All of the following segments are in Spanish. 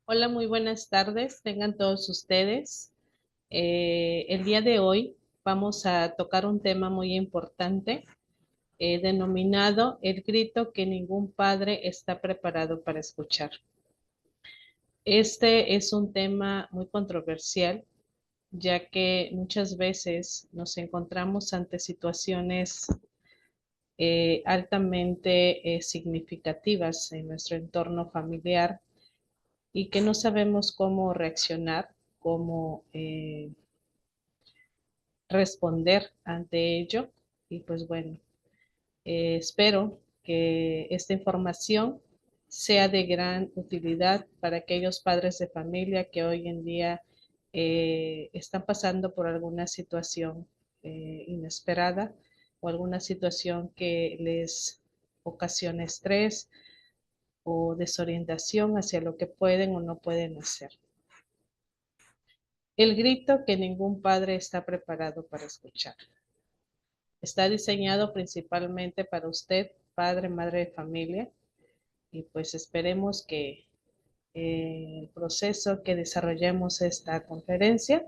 Hola, muy buenas tardes. Tengan todos ustedes. El día de hoy vamos a tocar un tema muy importante, denominado el grito que ningún padre está preparado para escuchar. Este es un tema muy controversial, ya que muchas veces nos encontramos ante situaciones altamente significativas en nuestro entorno familiar y que no sabemos cómo reaccionar, cómo responder ante ello. Y pues bueno, espero que esta información sea de gran utilidad para aquellos padres de familia que hoy en día están pasando por alguna situación inesperada o alguna situación que les ocasiona estrés o desorientación hacia lo que pueden o no pueden hacer. El grito que ningún padre está preparado para escuchar. Está diseñado principalmente para usted, padre, madre de familia, y pues esperemos que el proceso que desarrollemos esta conferencia,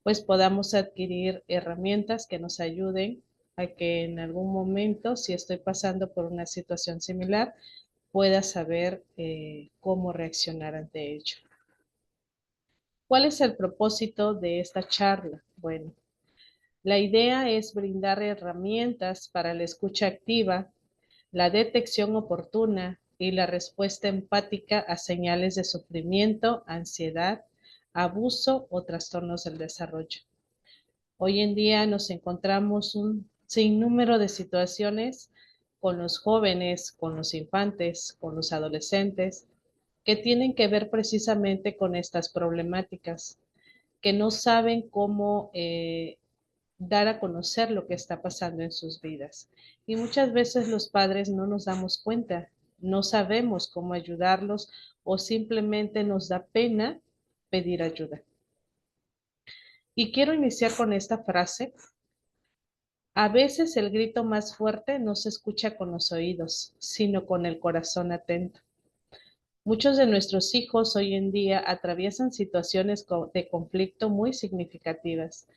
pues podamos adquirir herramientas que nos ayuden a que en algún momento, si estoy pasando por una situación similar, pueda saber cómo reaccionar ante ello. ¿Cuál es el propósito de esta charla? Bueno, la idea es brindar herramientas para la escucha activa, la detección oportuna y la respuesta empática a señales de sufrimiento, ansiedad, abuso o trastornos del desarrollo. Hoy en día nos encontramos un sinnúmero de situaciones con los jóvenes, con los infantes, con los adolescentes, que tienen que ver precisamente con estas problemáticas, que no saben cómo dar a conocer lo que está pasando en sus vidas. Y muchas veces los padres no nos damos cuenta, no sabemos cómo ayudarlos o simplemente nos da pena pedir ayuda. Y quiero iniciar con esta frase. A veces el grito más fuerte no se escucha con los oídos, sino con el corazón atento. Muchos de nuestros hijos hoy en día atraviesan situaciones de conflicto muy significativas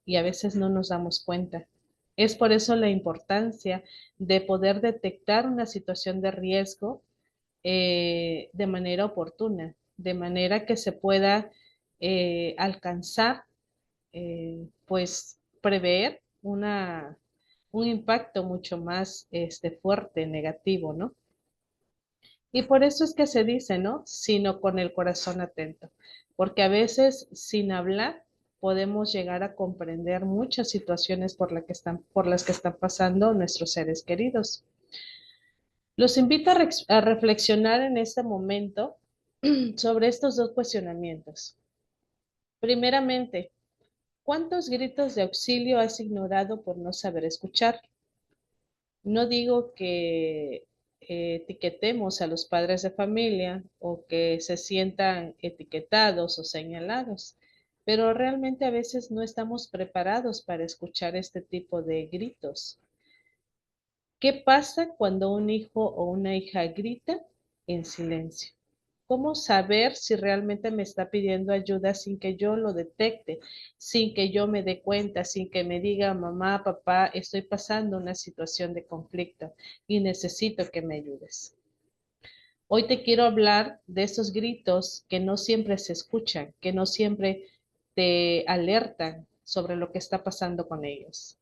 y a veces no nos damos cuenta. Es por eso la importancia de poder detectar una situación de riesgo de manera oportuna, de manera que se pueda alcanzar, pues, prever un impacto mucho más fuerte, negativo, ¿no? Y por eso es que se dice, ¿no? Sino con el corazón atento, porque a veces sin hablar podemos llegar a comprender muchas situaciones por las que están pasando nuestros seres queridos. Los invito a reflexionar en este momento sobre estos dos cuestionamientos. Primeramente, ¿cuántos gritos de auxilio has ignorado por no saber escuchar? No digo que etiquetemos a los padres de familia o que se sientan etiquetados o señalados, pero realmente a veces no estamos preparados para escuchar este tipo de gritos. ¿Qué pasa cuando un hijo o una hija grita en silencio? ¿Cómo saber si realmente me está pidiendo ayuda sin que yo lo detecte, sin que yo me dé cuenta, sin que me diga, mamá, papá, estoy pasando una situación de conflicto y necesito que me ayudes? Hoy te quiero hablar de esos gritos que no siempre se escuchan, que no siempre te alertan sobre lo que está pasando con ellos.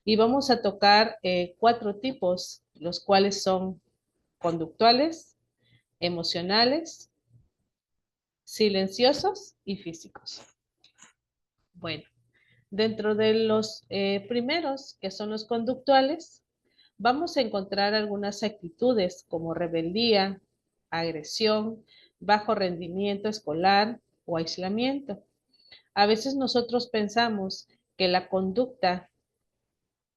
Y vamos a tocar cuatro tipos, los cuales son conductuales, emocionales, silenciosos y físicos. Bueno, dentro de los primeros, que son los conductuales, vamos a encontrar algunas actitudes como rebeldía, agresión, bajo rendimiento escolar o aislamiento. A veces nosotros pensamos que la conducta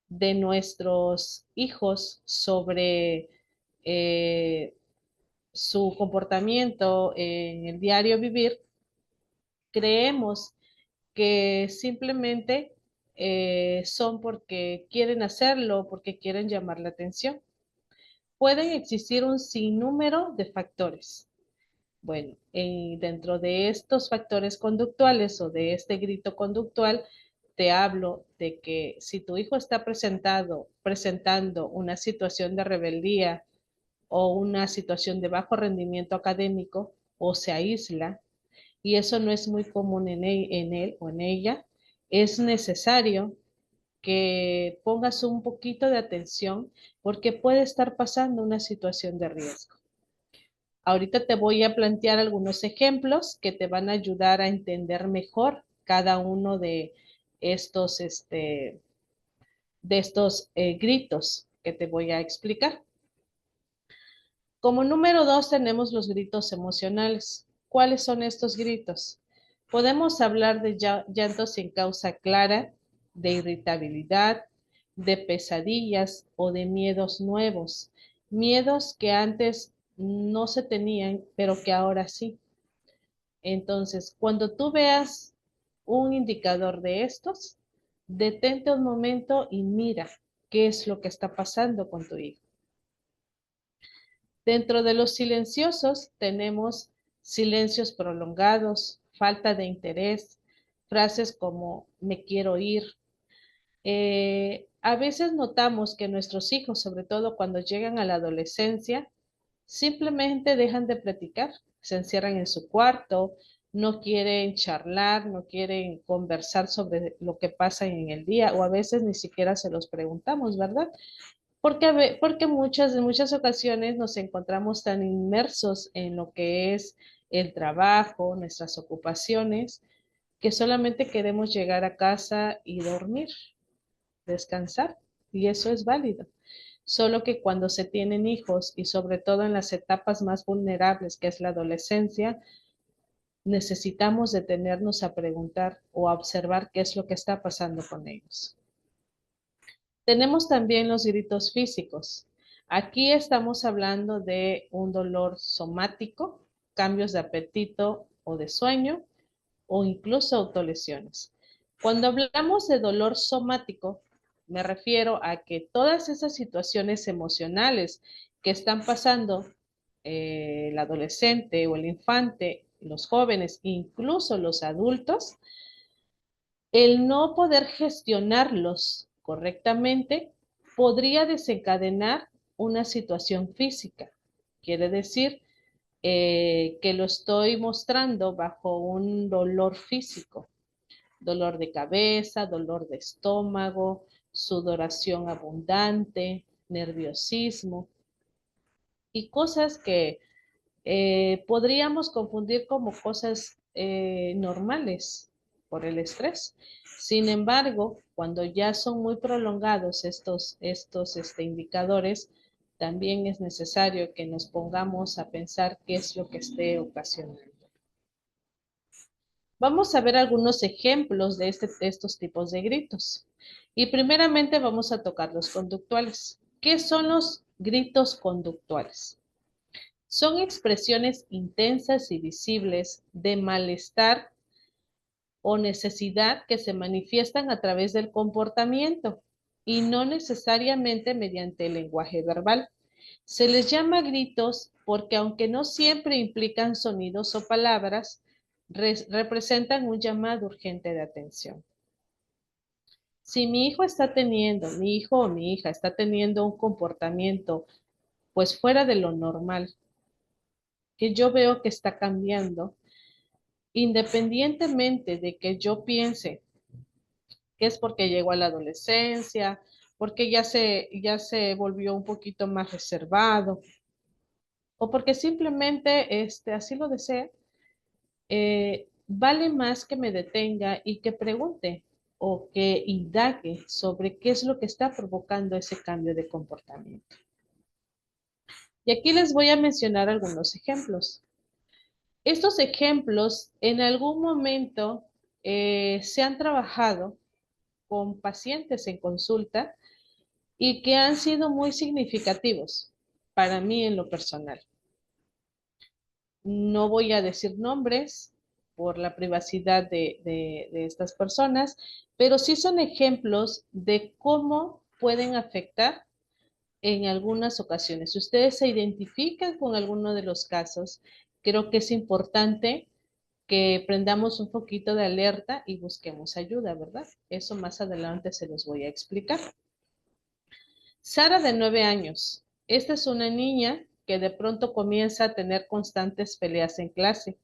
de nuestros hijos sobre eh, su comportamiento en el diario vivir, creemos que simplemente son porque quieren hacerlo, porque quieren llamar la atención. Pueden existir un sinnúmero de factores, Bueno, dentro de estos factores conductuales o de este grito conductual, te hablo de que si tu hijo está presentando una situación de rebeldía o una situación de bajo rendimiento académico o se aísla, y eso no es muy común en él o en ella, es necesario que pongas un poquito de atención porque puede estar pasando una situación de riesgo. Ahorita te voy a plantear algunos ejemplos que te van a ayudar a entender mejor cada uno estos, de estos gritos que te voy a explicar. Como número 2 tenemos los gritos emocionales. ¿Cuáles son estos gritos? Podemos hablar de llanto sin causa clara, de irritabilidad, de pesadillas o de miedos nuevos. Miedos que antes no se tenían, pero que ahora sí. Entonces, cuando tú veas un indicador de estos, detente un momento y mira qué es lo que está pasando con tu hijo. Dentro de los silenciosos tenemos silencios prolongados, falta de interés, frases como me quiero ir. A veces notamos que nuestros hijos, sobre todo cuando llegan a la adolescencia, simplemente dejan de platicar, se encierran en su cuarto, no quieren charlar, no quieren conversar sobre lo que pasa en el día o a veces ni siquiera se los preguntamos, ¿verdad? Porque en muchas ocasiones nos encontramos tan inmersos en lo que es el trabajo, nuestras ocupaciones, que solamente queremos llegar a casa y dormir, descansar, y eso es válido. Solo que cuando se tienen hijos y sobre todo en las etapas más vulnerables, que es la adolescencia, necesitamos detenernos a preguntar o a observar qué es lo que está pasando con ellos. Tenemos también los gritos físicos. Aquí estamos hablando de un dolor somático, cambios de apetito o de sueño o incluso autolesiones. Cuando hablamos de dolor somático, me refiero a que todas esas situaciones emocionales que están pasando el adolescente o el infante, los jóvenes, incluso los adultos, el no poder gestionarlos correctamente podría desencadenar una situación física. Quiere decir que lo estoy mostrando bajo un dolor físico, dolor de cabeza, dolor de estómago, sudoración abundante, nerviosismo y cosas que podríamos confundir como cosas normales por el estrés. Sin embargo, cuando ya son muy prolongados estos indicadores, también es necesario que nos pongamos a pensar qué es lo que esté ocasionando. Vamos a ver algunos ejemplos de estos tipos de gritos. Y primeramente vamos a tocar los conductuales. ¿Qué son los gritos conductuales? Son expresiones intensas y visibles de malestar o necesidad que se manifiestan a través del comportamiento y no necesariamente mediante el lenguaje verbal. Se les llama gritos porque aunque no siempre implican sonidos o palabras, representan un llamado urgente de atención. Si mi hijo o mi hija está teniendo un comportamiento pues fuera de lo normal, que yo veo que está cambiando, independientemente de que yo piense que es porque llegó a la adolescencia, porque ya se volvió un poquito más reservado, o porque simplemente así lo desea, vale más que me detenga y que pregunte o que indague sobre qué es lo que está provocando ese cambio de comportamiento. Y aquí les voy a mencionar algunos ejemplos. Estos ejemplos en algún momento se han trabajado con pacientes en consulta y que han sido muy significativos para mí en lo personal. No voy a decir nombres por la privacidad de estas personas, pero sí son ejemplos de cómo pueden afectar en algunas ocasiones. Si ustedes se identifican con alguno de los casos, creo que es importante que prendamos un poquito de alerta y busquemos ayuda, ¿verdad? Eso más adelante se los voy a explicar. Sara, de 9 años. Esta es una niña que de pronto comienza a tener constantes peleas en clase.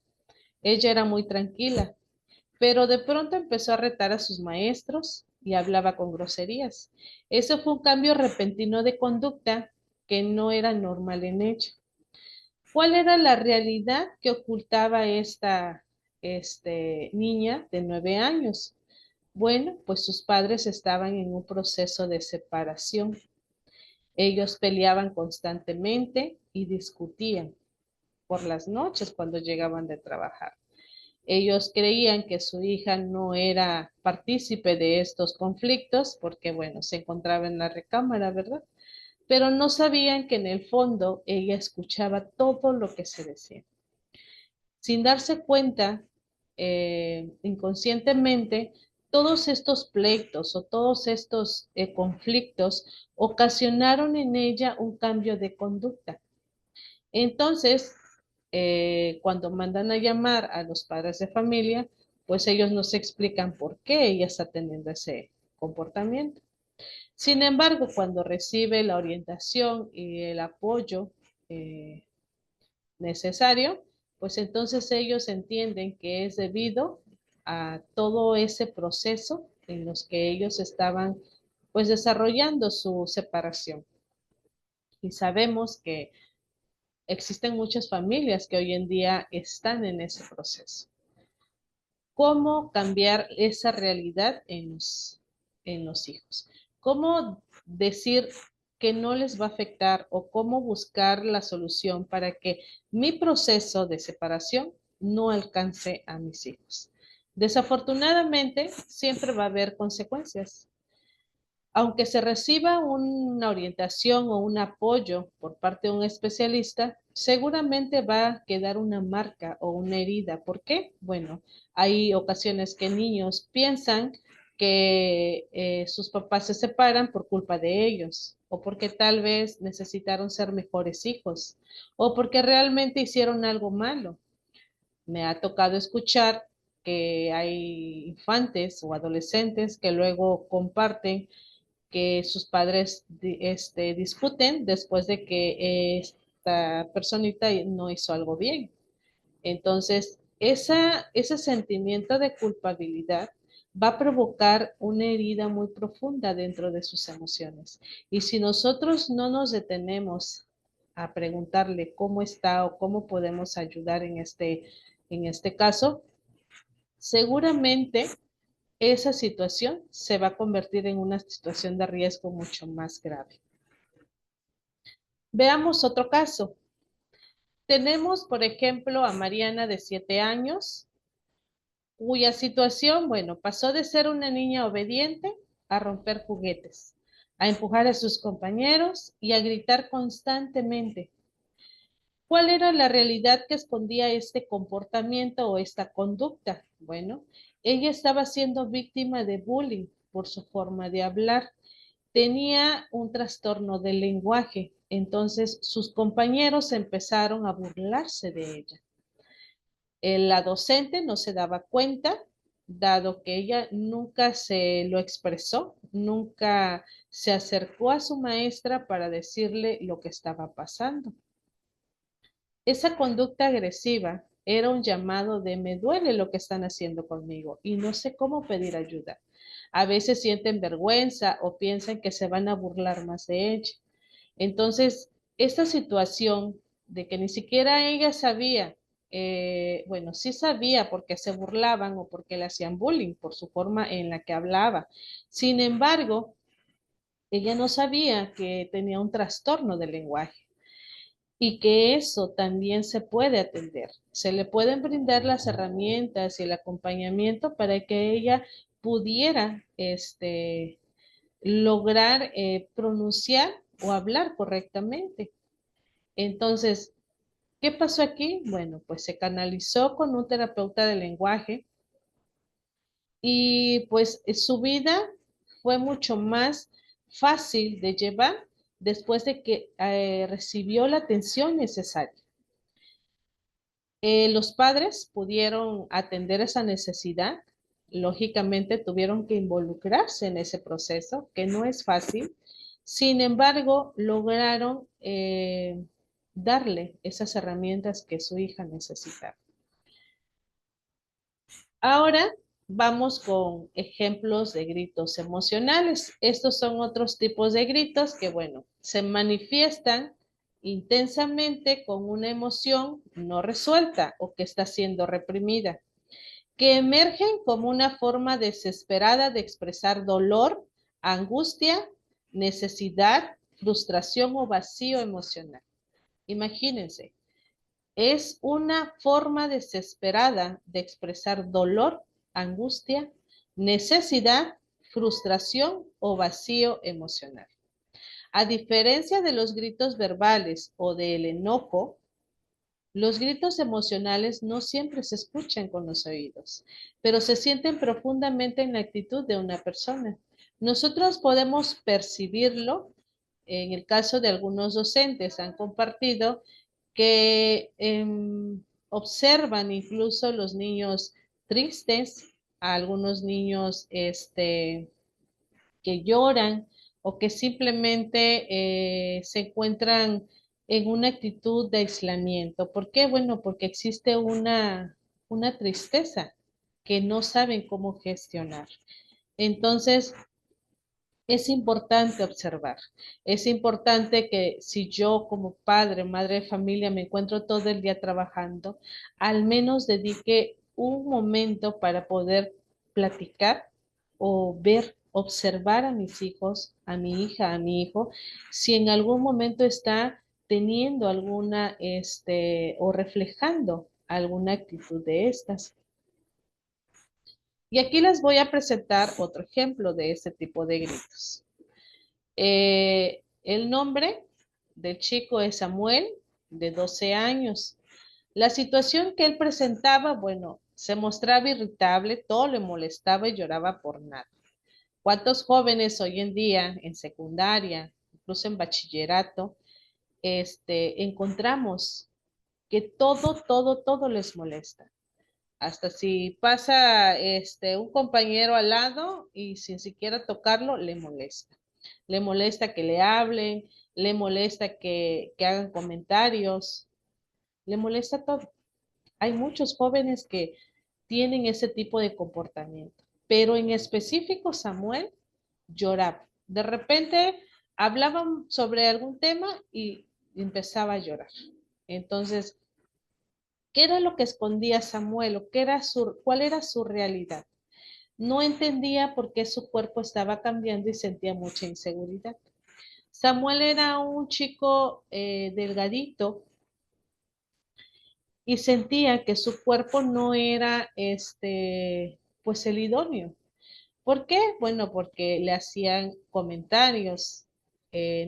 Ella era muy tranquila, pero de pronto empezó a retar a sus maestros y hablaba con groserías. Eso fue un cambio repentino de conducta que no era normal en ella. ¿Cuál era la realidad que ocultaba esta niña de 9 años? Bueno, pues sus padres estaban en un proceso de separación. Ellos peleaban constantemente y discutían por las noches cuando llegaban de trabajar. Ellos creían que su hija no era partícipe de estos conflictos porque, bueno, se encontraba en la recámara, ¿verdad? Pero no sabían que en el fondo ella escuchaba todo lo que se decía. Sin darse cuenta, inconscientemente, todos estos pleitos o todos estos conflictos ocasionaron en ella un cambio de conducta. Entonces, cuando mandan a llamar a los padres de familia, pues ellos nos explican por qué ella está teniendo ese comportamiento. Sin embargo, cuando recibe la orientación y el apoyo eh, necesario, pues entonces ellos entienden que es debido a todo ese proceso en los que ellos estaban pues desarrollando su separación. Y sabemos que existen muchas familias que hoy en día están en ese proceso. ¿Cómo cambiar esa realidad en los hijos? ¿Cómo decir que no les va a afectar o cómo buscar la solución para que mi proceso de separación no alcance a mis hijos? Desafortunadamente, siempre va a haber consecuencias. Aunque se reciba una orientación o un apoyo por parte de un especialista, seguramente va a quedar una marca o una herida. ¿Por qué? Bueno, hay ocasiones que niños piensan que sus papás se separan por culpa de ellos, o porque tal vez necesitaron ser mejores hijos, o porque realmente hicieron algo malo. Me ha tocado escuchar que hay infantes o adolescentes que luego comparten que sus padres discuten después de que esta personita no hizo algo bien. Entonces, ese sentimiento de culpabilidad va a provocar una herida muy profunda dentro de sus emociones. Y si nosotros no nos detenemos a preguntarle cómo está o cómo podemos ayudar en este caso, seguramente esa situación se va a convertir en una situación de riesgo mucho más grave. Veamos otro caso. Tenemos, por ejemplo, a Mariana de 7 años, cuya situación, bueno, pasó de ser una niña obediente a romper juguetes, a empujar a sus compañeros y a gritar constantemente. ¿Cuál era la realidad que escondía este comportamiento o esta conducta? Bueno, ella estaba siendo víctima de bullying por su forma de hablar. Tenía un trastorno del lenguaje, entonces sus compañeros empezaron a burlarse de ella. La docente no se daba cuenta, dado que ella nunca se lo expresó, nunca se acercó a su maestra para decirle lo que estaba pasando. Esa conducta agresiva era un llamado de me duele lo que están haciendo conmigo y no sé cómo pedir ayuda. A veces sienten vergüenza o piensan que se van a burlar más de ella. Entonces, esta situación de que ni siquiera ella sabía, bueno, sí sabía porque se burlaban o porque le hacían bullying por su forma en la que hablaba. Sin embargo, ella no sabía que tenía un trastorno del lenguaje y que eso también se puede atender. Se le pueden brindar las herramientas y el acompañamiento para que ella pudiera lograr pronunciar o hablar correctamente. Entonces, ¿qué pasó aquí? Bueno, pues se canalizó con un terapeuta de lenguaje y pues su vida fue mucho más fácil de llevar después de que recibió la atención necesaria. Los padres pudieron atender esa necesidad, lógicamente tuvieron que involucrarse en ese proceso, que no es fácil. Sin embargo, lograron darle esas herramientas que su hija necesitaba. Ahora vamos con ejemplos de gritos emocionales. Estos son otros tipos de gritos que, bueno, se manifiestan intensamente con una emoción no resuelta o que está siendo reprimida, que emergen como una forma desesperada de expresar dolor, angustia, necesidad, frustración o vacío emocional. Imagínense, es una forma desesperada de expresar dolor, angustia, necesidad, frustración o vacío emocional. A diferencia de los gritos verbales o del enojo, los gritos emocionales no siempre se escuchan con los oídos, pero se sienten profundamente en la actitud de una persona. Nosotros podemos percibirlo. En el caso de algunos docentes han compartido que observan incluso los niños tristes, a algunos niños que lloran o que simplemente se encuentran en una actitud de aislamiento. ¿Por qué? Bueno, porque existe una tristeza que no saben cómo gestionar. Entonces, es importante observar. Es importante que si yo como padre, madre de familia, me encuentro todo el día trabajando, al menos dedique un momento para poder platicar o ver, observar a mis hijos, a mi hija, a mi hijo, si en algún momento está teniendo alguna, o reflejando alguna actitud de estas. Y aquí les voy a presentar otro ejemplo de este tipo de gritos. El nombre del chico es Samuel, de 12 años. La situación que él presentaba, bueno, se mostraba irritable, todo le molestaba y lloraba por nada. ¿Cuántos jóvenes hoy en día en secundaria, incluso en bachillerato, encontramos que todo les molesta? Hasta si pasa un compañero al lado y sin siquiera tocarlo, le molesta. Le molesta que le hablen, le molesta que hagan comentarios, le molesta todo. Hay muchos jóvenes que tienen ese tipo de comportamiento, pero en específico Samuel lloraba. De repente hablaban sobre algún tema y empezaba a llorar. Entonces, ¿qué era lo que escondía Samuel o cuál era su realidad? No entendía por qué su cuerpo estaba cambiando y sentía mucha inseguridad. Samuel era un chico delgadito y sentía que su cuerpo no era pues el idóneo. ¿Por qué? Bueno, porque le hacían comentarios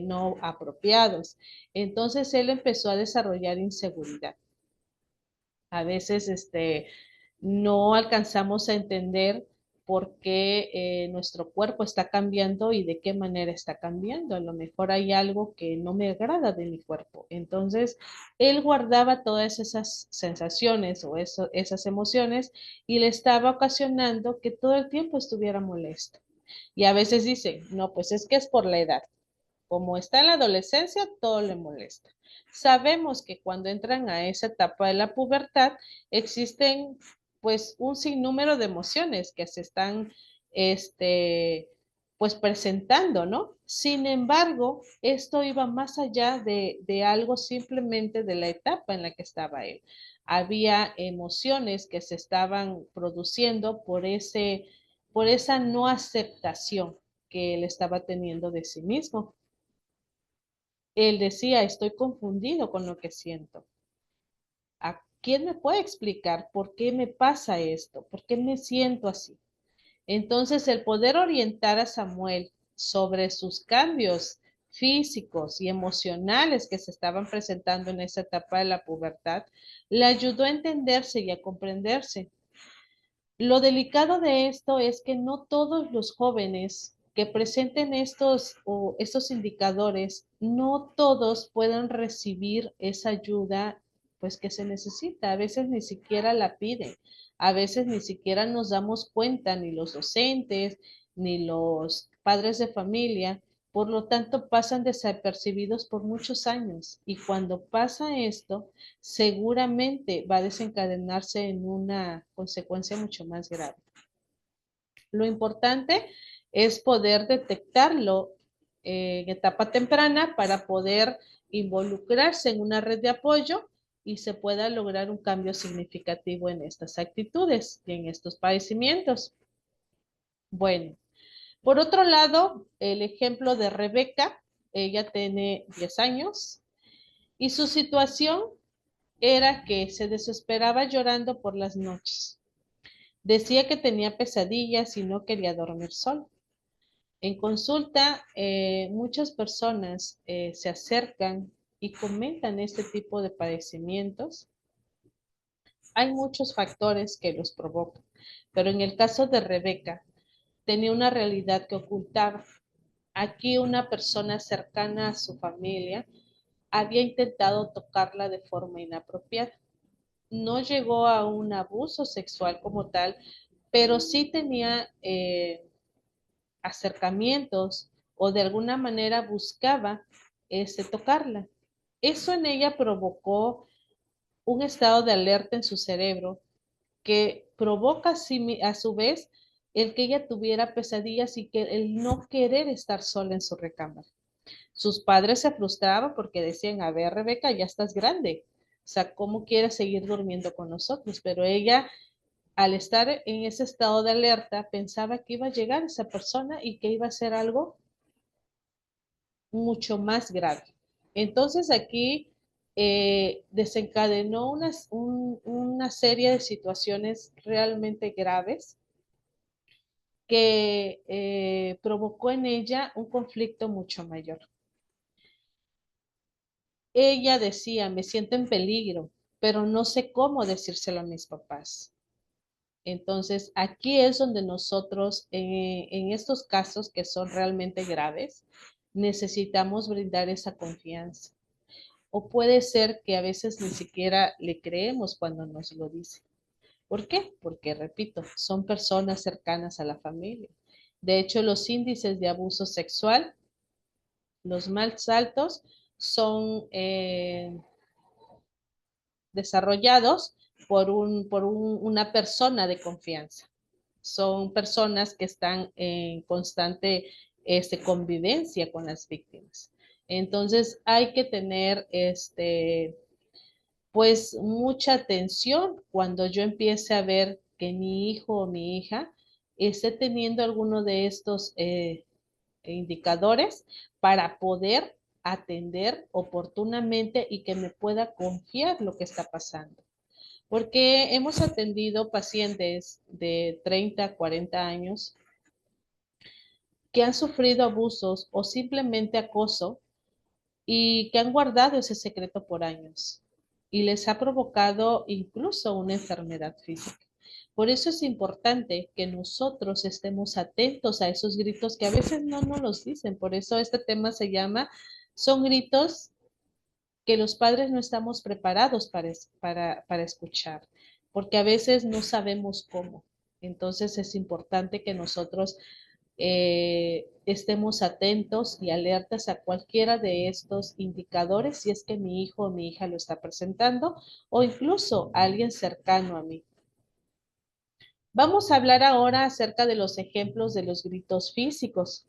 no apropiados. Entonces él empezó a desarrollar inseguridad. A veces no alcanzamos a entender por qué nuestro cuerpo está cambiando y de qué manera está cambiando. A lo mejor hay algo que no me agrada de mi cuerpo. Entonces, él guardaba todas esas sensaciones o esas emociones y le estaba ocasionando que todo el tiempo estuviera molesto. Y a veces dicen, no, pues es que es por la edad. Como está en la adolescencia, todo le molesta. Sabemos que cuando entran a esa etapa de la pubertad, existen pues un sinnúmero de emociones que se están pues presentando, ¿no? Sin embargo, esto iba más allá de algo simplemente de la etapa en la que estaba él. Había emociones que se estaban produciendo por esa no aceptación que él estaba teniendo de sí mismo. Él decía, estoy confundido con lo que siento. ¿A quién me puede explicar por qué me pasa esto? ¿Por qué me siento así? Entonces, el poder orientar a Samuel sobre sus cambios físicos y emocionales que se estaban presentando en esa etapa de la pubertad, le ayudó a entenderse y a comprenderse. Lo delicado de esto es que no todos los jóvenes que presenten estos indicadores, no todos pueden recibir esa ayuda pues que se necesita. A veces ni siquiera la piden, a veces ni siquiera nos damos cuenta, ni los docentes, ni los padres de familia. Por lo tanto, pasan desapercibidos por muchos años y cuando pasa esto, seguramente va a desencadenarse en una consecuencia mucho más grave. Lo importante es poder detectarlo en etapa temprana para poder involucrarse en una red de apoyo y se pueda lograr un cambio significativo en estas actitudes y en estos padecimientos. Bueno, por otro lado, el ejemplo de Rebeca, ella tiene 10 años y su situación era que se desesperaba llorando por las noches. Decía que tenía pesadillas y no quería dormir sola. En consulta, muchas personas se acercan y comentan este tipo de padecimientos. Hay muchos factores que los provocan, pero en el caso de Rebeca, tenía una realidad que ocultaba. Aquí una persona cercana a su familia había intentado tocarla de forma inapropiada. No llegó a un abuso sexual como tal, pero sí tenía acercamientos o de alguna manera buscaba tocarla. Eso en ella provocó un estado de alerta en su cerebro que provoca a su vez el que ella tuviera pesadillas y que el no querer estar sola en su recámara. Sus padres se frustraban porque decían, a ver, Rebeca, ya estás grande. O sea, ¿cómo quieres seguir durmiendo con nosotros? Pero ella, al estar en ese estado de alerta, pensaba que iba a llegar esa persona y que iba a hacer algo mucho más grave. Entonces aquí desencadenó una serie de situaciones realmente graves que provocó en ella un conflicto mucho mayor. Ella decía, me siento en peligro, pero no sé cómo decírselo a mis papás. Entonces, aquí es donde nosotros, en estos casos que son realmente graves, necesitamos brindar esa confianza. O puede ser que a veces ni siquiera le creemos cuando nos lo dice. ¿Por qué? Porque, repito, son personas cercanas a la familia. De hecho, los índices de abuso sexual, los más altos, son desarrollados una persona de confianza. Son personas que están en constante convivencia con las víctimas. Entonces hay que tener pues mucha atención cuando yo empiece a ver que mi hijo o mi hija esté teniendo alguno de estos indicadores para poder atender oportunamente y que me pueda confiar lo que está pasando. Porque hemos atendido pacientes de 30, 40 años que han sufrido abusos o simplemente acoso y que han guardado ese secreto por años y les ha provocado incluso una enfermedad física. Por eso es importante que nosotros estemos atentos a esos gritos que a veces no nos los dicen. Por eso este tema se llama, son gritos que los padres no estamos preparados para escuchar, porque a veces no sabemos cómo. Entonces es importante que nosotros estemos atentos y alertas a cualquiera de estos indicadores si es que mi hijo o mi hija lo está presentando o incluso alguien cercano a mí. Vamos a hablar ahora acerca de los ejemplos de los gritos físicos.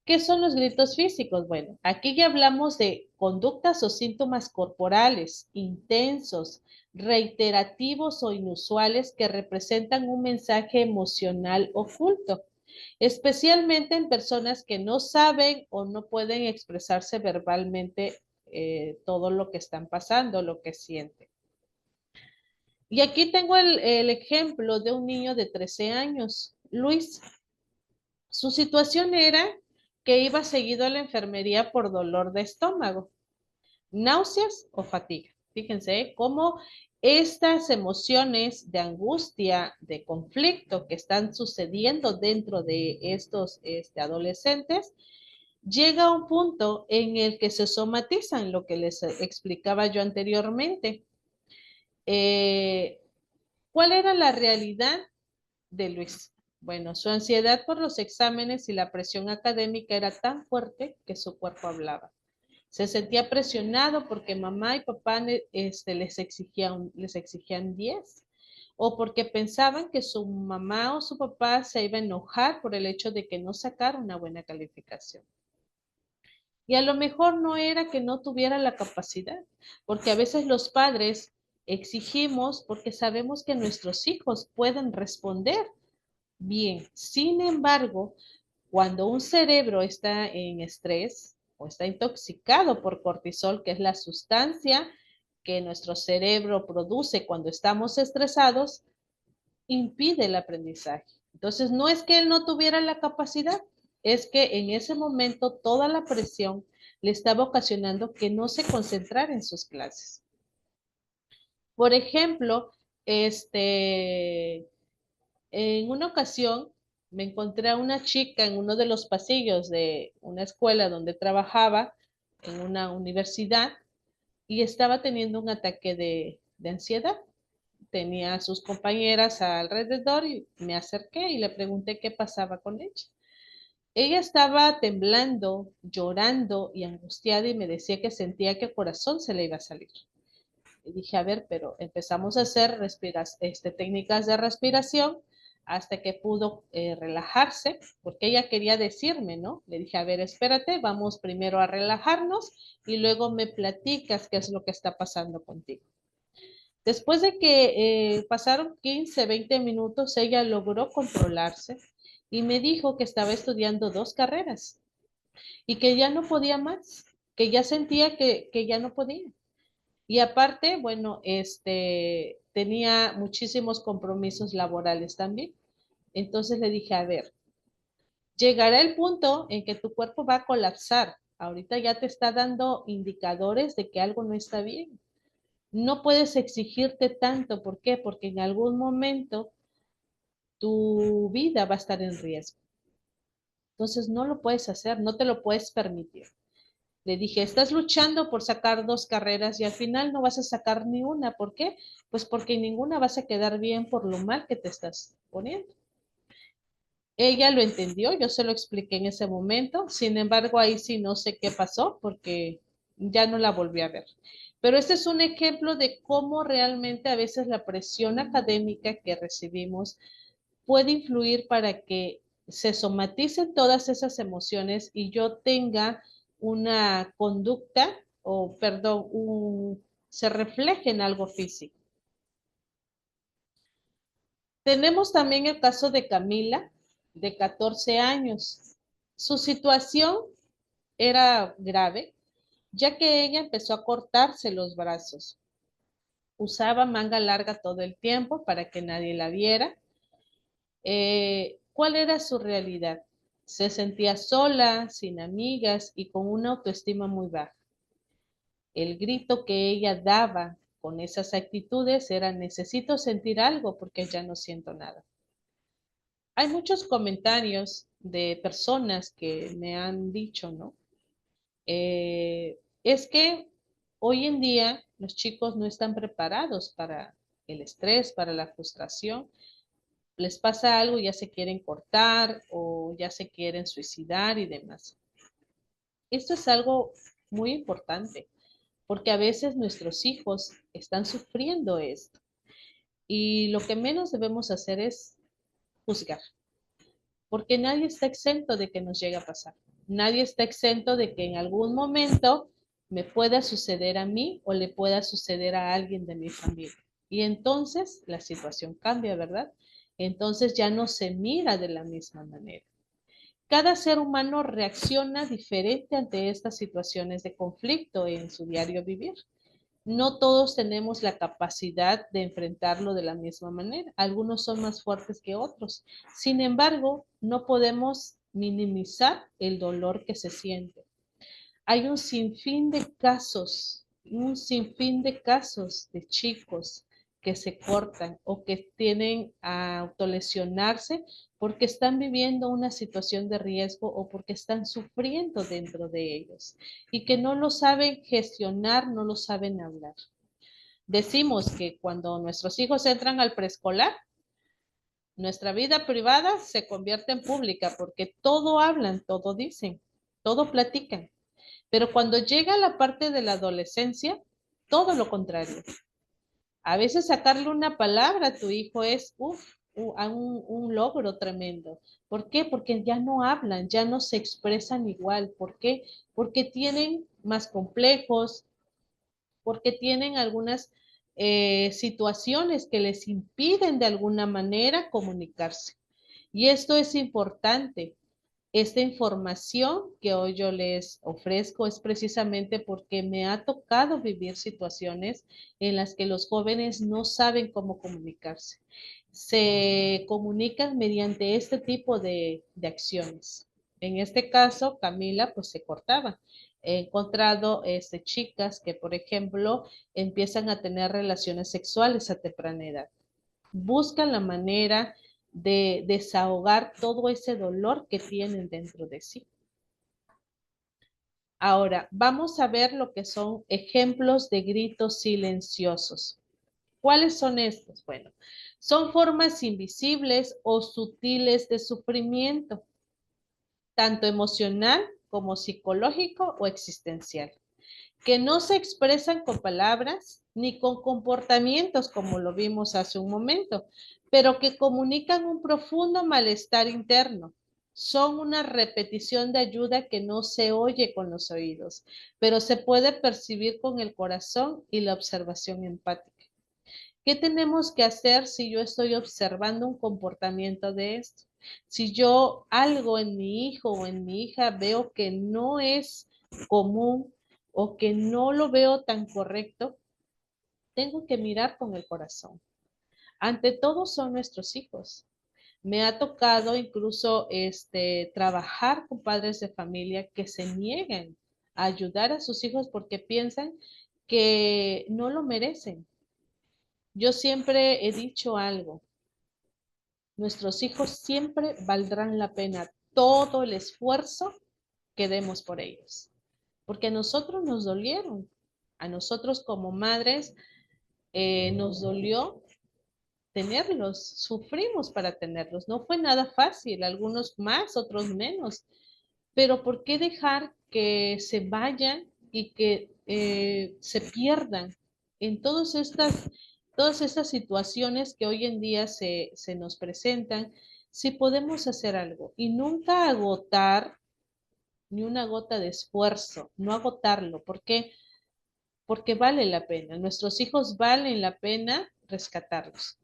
¿Qué son los gritos físicos? Bueno, aquí ya hablamos de conductas o síntomas corporales intensos, reiterativos o inusuales que representan un mensaje emocional oculto, especialmente en personas que no saben o no pueden expresarse verbalmente todo lo que están pasando, lo que sienten. Y aquí tengo el ejemplo de un niño de 13 años, Luis. Su situación era que iba seguido a la enfermería por dolor de estómago, náuseas o fatiga. Fíjense cómo estas emociones de angustia, de conflicto que están sucediendo dentro de estos adolescentes, llega un punto en el que se somatizan, lo que les explicaba yo anteriormente. Eh, ¿Cuál era la realidad de Luis? Bueno, su ansiedad por los exámenes y la presión académica era tan fuerte que su cuerpo hablaba. Se sentía presionado porque mamá y papá les exigían 10 o porque pensaban que su mamá o su papá se iba a enojar por el hecho de que no sacara una buena calificación. Y a lo mejor no era que no tuviera la capacidad, porque a veces los padres exigimos porque sabemos que nuestros hijos pueden responder bien. Sin embargo, cuando un cerebro está en estrés o está intoxicado por cortisol, que es la sustancia que nuestro cerebro produce cuando estamos estresados, impide el aprendizaje. Entonces, no es que él no tuviera la capacidad, es que en ese momento toda la presión le estaba ocasionando que no se concentrara en sus clases. Por ejemplo, en una ocasión me encontré a una chica en uno de los pasillos de una escuela donde trabajaba, en una universidad, y estaba teniendo un ataque de ansiedad. Tenía a sus compañeras alrededor y me acerqué y le pregunté qué pasaba con ella. Ella estaba temblando, llorando y angustiada y me decía que sentía que el corazón se le iba a salir. Y dije, a ver, pero empezamos a hacer técnicas de respiración hasta que pudo relajarse, porque ella quería decirme, ¿no? Le dije, a ver, espérate, vamos primero a relajarnos y luego me platicas qué es lo que está pasando contigo. Después de que pasaron 15, 20 minutos, ella logró controlarse y me dijo que estaba estudiando 2 carreras y que ya no podía más, que ya sentía que ya no podía. Y aparte, bueno, tenía muchísimos compromisos laborales también. Entonces le dije, a ver, llegará el punto en que tu cuerpo va a colapsar. Ahorita ya te está dando indicadores de que algo no está bien. No puedes exigirte tanto. ¿Por qué? Porque en algún momento tu vida va a estar en riesgo. Entonces no lo puedes hacer, no te lo puedes permitir. Le dije, estás luchando por sacar 2 carreras y al final no vas a sacar ni una. ¿Por qué? Pues porque ninguna vas a quedar bien por lo mal que te estás poniendo. Ella lo entendió, yo se lo expliqué en ese momento, sin embargo ahí sí no sé qué pasó porque ya no la volví a ver. Pero este es un ejemplo de cómo realmente a veces la presión académica que recibimos puede influir para que se somaticen todas esas emociones y yo tenga una conducta o, perdón, se refleje en algo físico. Tenemos también el caso de Camila, de 14 años. Su situación era grave, ya que ella empezó a cortarse los brazos. Usaba manga larga todo el tiempo para que nadie la viera. ¿Cuál era su realidad? Se sentía sola, sin amigas y con una autoestima muy baja. El grito que ella daba con esas actitudes era necesito sentir algo porque ya no siento nada. Hay muchos comentarios de personas que me han dicho, ¿no? Es que hoy en día los chicos no están preparados para el estrés, para la frustración. Les pasa algo, ya se quieren cortar o ya se quieren suicidar y demás. Esto es algo muy importante porque a veces nuestros hijos están sufriendo esto y lo que menos debemos hacer es juzgar, porque nadie está exento de que nos llegue a pasar. Nadie está exento de que en algún momento me pueda suceder a mí o le pueda suceder a alguien de mi familia. Y entonces la situación cambia, ¿verdad? Entonces ya no se mira de la misma manera. Cada ser humano reacciona diferente ante estas situaciones de conflicto en su diario vivir. No todos tenemos la capacidad de enfrentarlo de la misma manera. Algunos son más fuertes que otros. Sin embargo, no podemos minimizar el dolor que se siente. Hay un sinfín de casos de chicos que se cortan o que tienen a autolesionarse porque están viviendo una situación de riesgo o porque están sufriendo dentro de ellos y que no lo saben gestionar, no lo saben hablar. Decimos que cuando nuestros hijos entran al preescolar, nuestra vida privada se convierte en pública porque todo hablan, todo dicen, todo platican. Pero cuando llega la parte de la adolescencia, todo lo contrario. A veces sacarle una palabra a tu hijo es un logro tremendo. ¿Por qué? Porque ya no hablan, ya no se expresan igual. ¿Por qué? Porque tienen más complejos, porque tienen algunas situaciones que les impiden de alguna manera comunicarse. Y esto es importante. Esta información que hoy yo les ofrezco es precisamente porque me ha tocado vivir situaciones en las que los jóvenes no saben cómo comunicarse. Se comunican mediante este tipo de acciones. En este caso, Camila pues se cortaba. He encontrado chicas que, por ejemplo, empiezan a tener relaciones sexuales a temprana edad. Buscan la manera de desahogar todo ese dolor que tienen dentro de sí. Ahora, vamos a ver lo que son ejemplos de gritos silenciosos. ¿Cuáles son estos? Bueno, son formas invisibles o sutiles de sufrimiento, tanto emocional como psicológico o existencial, que no se expresan con palabras ni con comportamientos como lo vimos hace un momento, pero que comunican un profundo malestar interno. Son una repetición de ayuda que no se oye con los oídos, pero se puede percibir con el corazón y la observación empática. ¿Qué tenemos que hacer si yo estoy observando un comportamiento de esto? Si yo algo en mi hijo o en mi hija veo que no es común o que no lo veo tan correcto, tengo que mirar con el corazón. Ante todo son nuestros hijos. Me ha tocado incluso trabajar con padres de familia que se niegan a ayudar a sus hijos porque piensan que no lo merecen. Yo siempre he dicho algo, nuestros hijos siempre valdrán la pena todo el esfuerzo que demos por ellos, porque a nosotros nos dolieron, a nosotros como madres nos dolió tenerlos, sufrimos para tenerlos, no fue nada fácil, algunos más, otros menos, pero ¿por qué dejar que se vayan y que se pierdan en todas estas situaciones que hoy en día se nos presentan? Si podemos hacer algo y nunca agotar ni una gota de esfuerzo, no agotarlo, porque vale la pena, nuestros hijos valen la pena rescatarlos.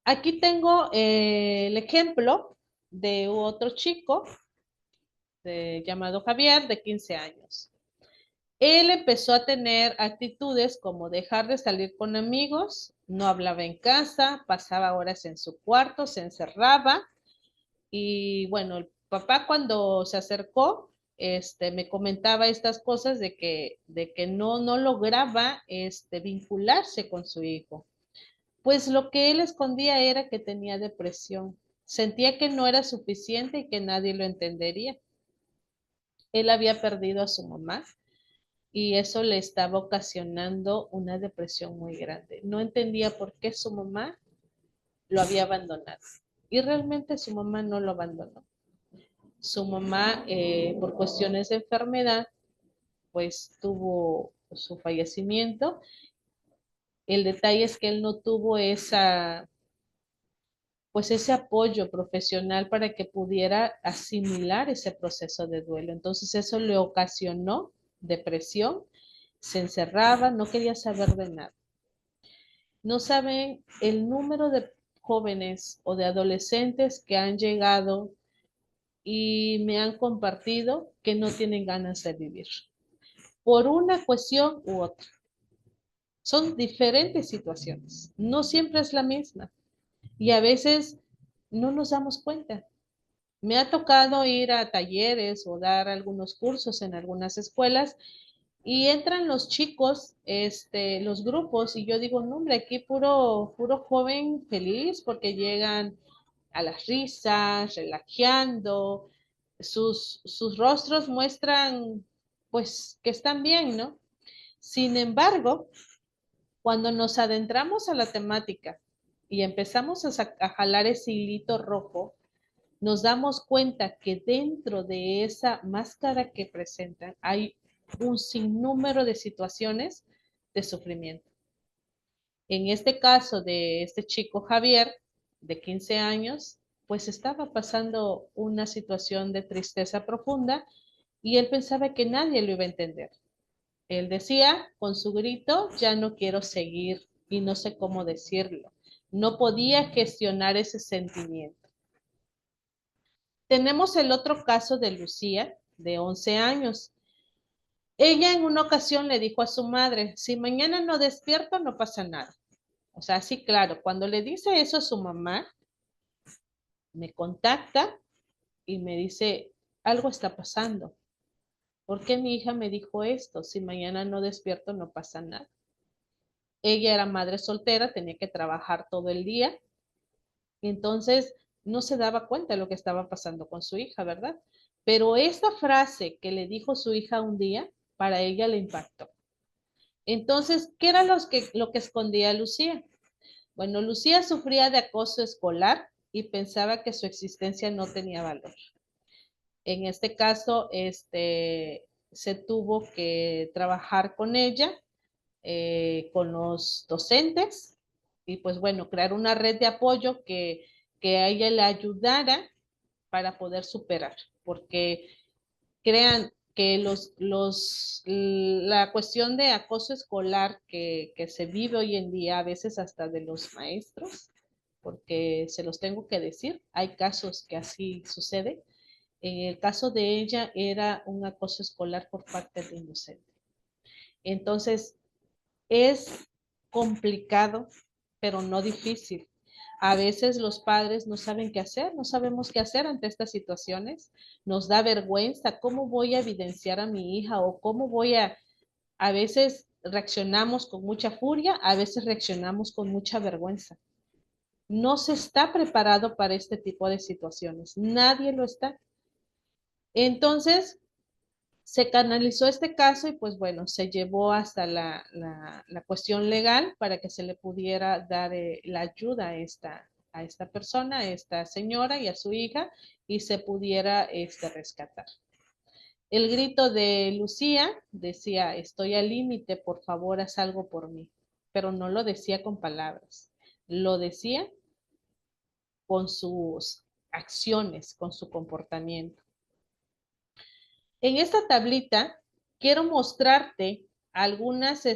Aquí tengo el ejemplo de otro chico llamado Javier, de 15 años. Él empezó a tener actitudes como dejar de salir con amigos, no hablaba en casa, pasaba horas en su cuarto, se encerraba y bueno, el papá cuando se acercó, me comentaba estas cosas de que no lograba vincularse con su hijo. Pues lo que él escondía era que tenía depresión. Sentía que no era suficiente y que nadie lo entendería. Él había perdido a su mamá y eso le estaba ocasionando una depresión muy grande. No entendía por qué su mamá lo había abandonado. Y realmente su mamá no lo abandonó. Su mamá, por cuestiones de enfermedad, pues tuvo su fallecimiento. El detalle es que él no tuvo pues ese apoyo profesional para que pudiera asimilar ese proceso de duelo. Entonces eso le ocasionó depresión, se encerraba, no quería saber de nada. No saben el número de jóvenes o de adolescentes que han llegado y me han compartido que no tienen ganas de vivir por una cuestión u otra. Son diferentes situaciones, no siempre es la misma y a veces no nos damos cuenta. Me ha tocado ir a talleres o dar algunos cursos en algunas escuelas Y entran los chicos, los grupos, y yo digo, no, hombre, aquí puro joven feliz porque llegan a las risas, relajeando, sus rostros muestran, pues, que están bien, ¿no? Sin embargo, cuando nos adentramos a la temática y empezamos a jalar ese hilito rojo, nos damos cuenta que dentro de esa máscara que presentan hay un sinnúmero de situaciones de sufrimiento. En este caso de este chico Javier, de 15 años, pues estaba pasando una situación de tristeza profunda y él pensaba que nadie lo iba a entender. Él decía con su grito, ya no quiero seguir y no sé cómo decirlo. No podía gestionar ese sentimiento. Tenemos el otro caso de Lucía, de 11 años. Ella en una ocasión le dijo a su madre, si mañana no despierto, no pasa nada. O sea, sí, claro, cuando le dice eso a su mamá, me contacta y me dice, algo está pasando. ¿Por qué mi hija me dijo esto? Si mañana no despierto, no pasa nada. Ella era madre soltera, tenía que trabajar todo el día, y entonces no se daba cuenta de lo que estaba pasando con su hija, ¿verdad? Pero esta frase que le dijo su hija un día, para ella le impactó. Entonces, ¿qué era lo que escondía Lucía? Bueno, Lucía sufría de acoso escolar y pensaba que su existencia no tenía valor. En este caso, se tuvo que trabajar con ella, con los docentes, y pues bueno, crear una red de apoyo que a ella le ayudara para poder superar, porque crean que la cuestión de acoso escolar que se vive hoy en día, a veces hasta de los maestros, porque se los tengo que decir, hay casos que así sucede. En el caso de ella era un acoso escolar por parte de un docente. Entonces, es complicado, pero no difícil. A veces los padres no saben qué hacer, no sabemos qué hacer ante estas situaciones. Nos da vergüenza, ¿cómo voy a evidenciar a mi hija o cómo voy a veces reaccionamos con mucha furia, a veces reaccionamos con mucha vergüenza. No se está preparado para este tipo de situaciones, nadie lo está. Entonces, se canalizó este caso y pues bueno, se llevó hasta la cuestión legal para que se le pudiera dar la ayuda a esta persona, a esta señora y a su hija y se pudiera rescatar. El grito de Lucía decía, estoy al límite, por favor, haz algo por mí, pero no lo decía con palabras, lo decía con sus acciones, con su comportamiento. En esta tablita quiero mostrarte algunas,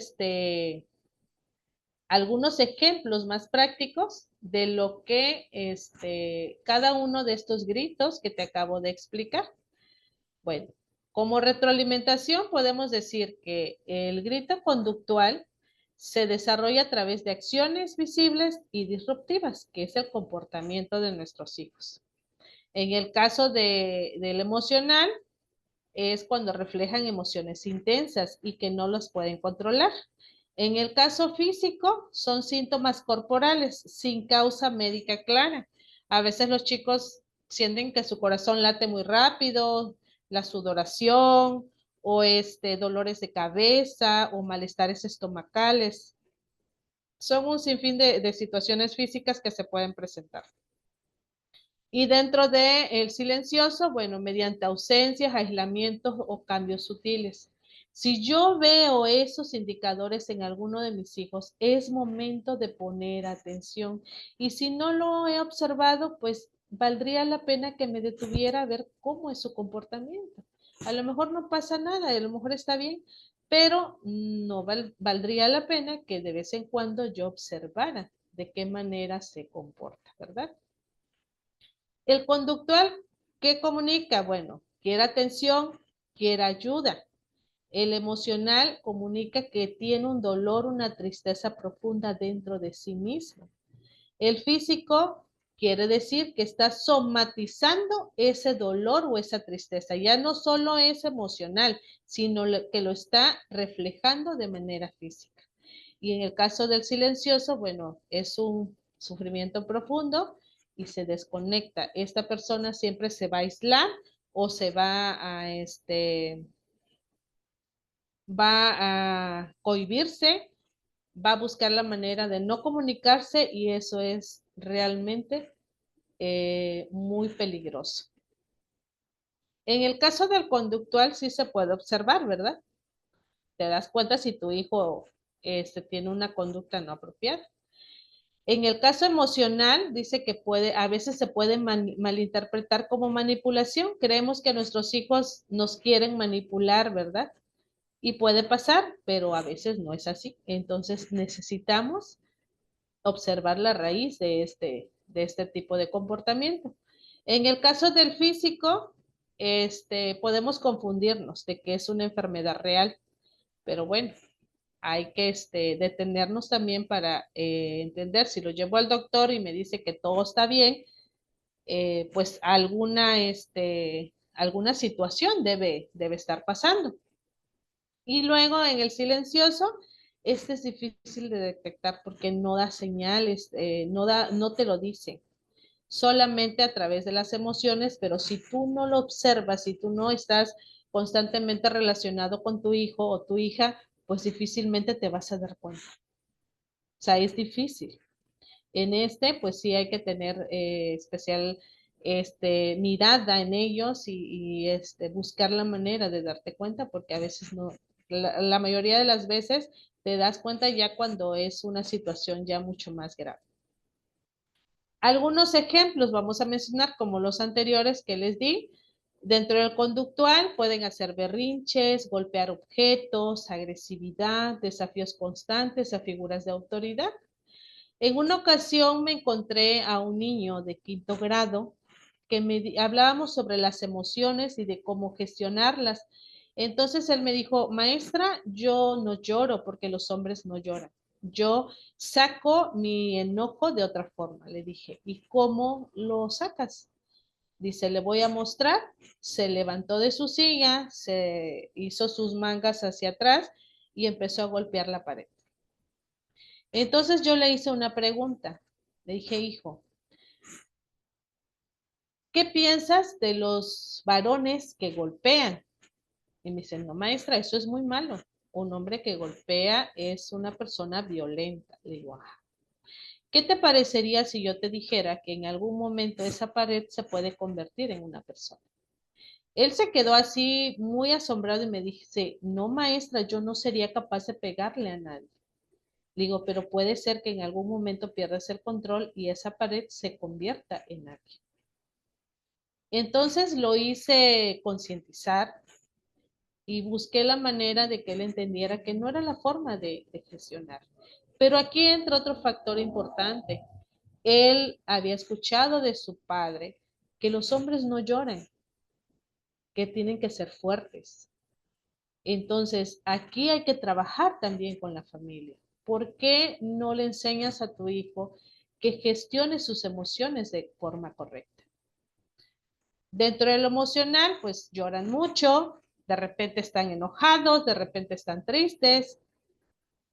algunos ejemplos más prácticos de lo que cada uno de estos gritos que te acabo de explicar. Bueno, como retroalimentación podemos decir que el grito conductual se desarrolla a través de acciones visibles y disruptivas, que es el comportamiento de nuestros hijos. En el caso del emocional, es cuando reflejan emociones intensas y que no los pueden controlar. En el caso físico, son síntomas corporales sin causa médica clara. A veces los chicos sienten que su corazón late muy rápido, la sudoración o dolores de cabeza o malestares estomacales. Son un sinfín de situaciones físicas que se pueden presentar. Y dentro de el silencioso, bueno, mediante ausencias, aislamientos o cambios sutiles. Si yo veo esos indicadores en alguno de mis hijos, es momento de poner atención. Y si no lo he observado, pues valdría la pena que me detuviera a ver cómo es su comportamiento. A lo mejor no pasa nada, a lo mejor está bien, pero no valdría la pena que de vez en cuando yo observara de qué manera se comporta, ¿verdad? El conductual, ¿qué comunica? Bueno, quiere atención, quiere ayuda. El emocional comunica que tiene un dolor, una tristeza profunda dentro de sí mismo. El físico Quiere decir que está somatizando ese dolor o esa tristeza. Ya no solo es emocional, sino que lo está reflejando de manera física. Y en el caso del silencioso, bueno, es un sufrimiento profundo y se desconecta. Esta persona siempre se va a aislar o se va va a cohibirse, va a buscar la manera de no comunicarse y eso es realmente muy peligroso. En el caso del conductual sí se puede observar, ¿verdad? Te das cuenta si tu hijo tiene una conducta no apropiada. En el caso emocional, dice que a veces se puede malinterpretar como manipulación. Creemos que nuestros hijos nos quieren manipular, ¿verdad? Y puede pasar, pero a veces no es así. Entonces necesitamos observar la raíz de este tipo de comportamiento. En el caso del físico, podemos confundirnos de que es una enfermedad real, pero bueno, hay que detenernos también para entender si lo llevo al doctor y me dice que todo está bien, pues alguna situación debe estar pasando. Y luego en el silencioso, este es difícil de detectar porque no da señales, no te lo dice, solamente a través de las emociones, pero si tú no lo observas, si tú no estás constantemente relacionado con tu hijo o tu hija, pues difícilmente te vas a dar cuenta. O sea, es difícil. En pues sí hay que tener especial mirada en ellos y buscar la manera de darte cuenta, porque a veces no, la mayoría de las veces te das cuenta ya cuando es una situación ya mucho más grave. Algunos ejemplos vamos a mencionar como los anteriores que les di. Dentro del conductual pueden hacer berrinches, golpear objetos, agresividad, desafíos constantes a figuras de autoridad. En una ocasión me encontré a un niño de quinto grado que hablábamos sobre las emociones y de cómo gestionarlas. Entonces él me dijo, maestra, yo no lloro porque los hombres no lloran. Yo saco mi enojo de otra forma. Le dije, ¿y cómo lo sacas? Dice, le voy a mostrar. Se levantó de su silla, se hizo sus mangas hacia atrás y empezó a golpear la pared. Entonces yo le hice una pregunta. Le dije, hijo, ¿qué piensas de los varones que golpean? Y me dice, no, maestra, eso es muy malo. Un hombre que golpea es una persona violenta. Le digo, ajá. ¿Qué te parecería si yo te dijera que en algún momento esa pared se puede convertir en una persona? Él se quedó así muy asombrado y me dice, no, maestra, yo no sería capaz de pegarle a nadie. Digo, pero puede ser que en algún momento pierdas el control y esa pared se convierta en alguien. Entonces lo hice concientizar y busqué la manera de que él entendiera que no era la forma de gestionar. Pero aquí entra otro factor importante. Él había escuchado de su padre que los hombres no lloran, que tienen que ser fuertes. Entonces, aquí hay que trabajar también con la familia. ¿Por qué no le enseñas a tu hijo que gestione sus emociones de forma correcta? Dentro de lo emocional, pues lloran mucho, de repente están enojados, de repente están tristes,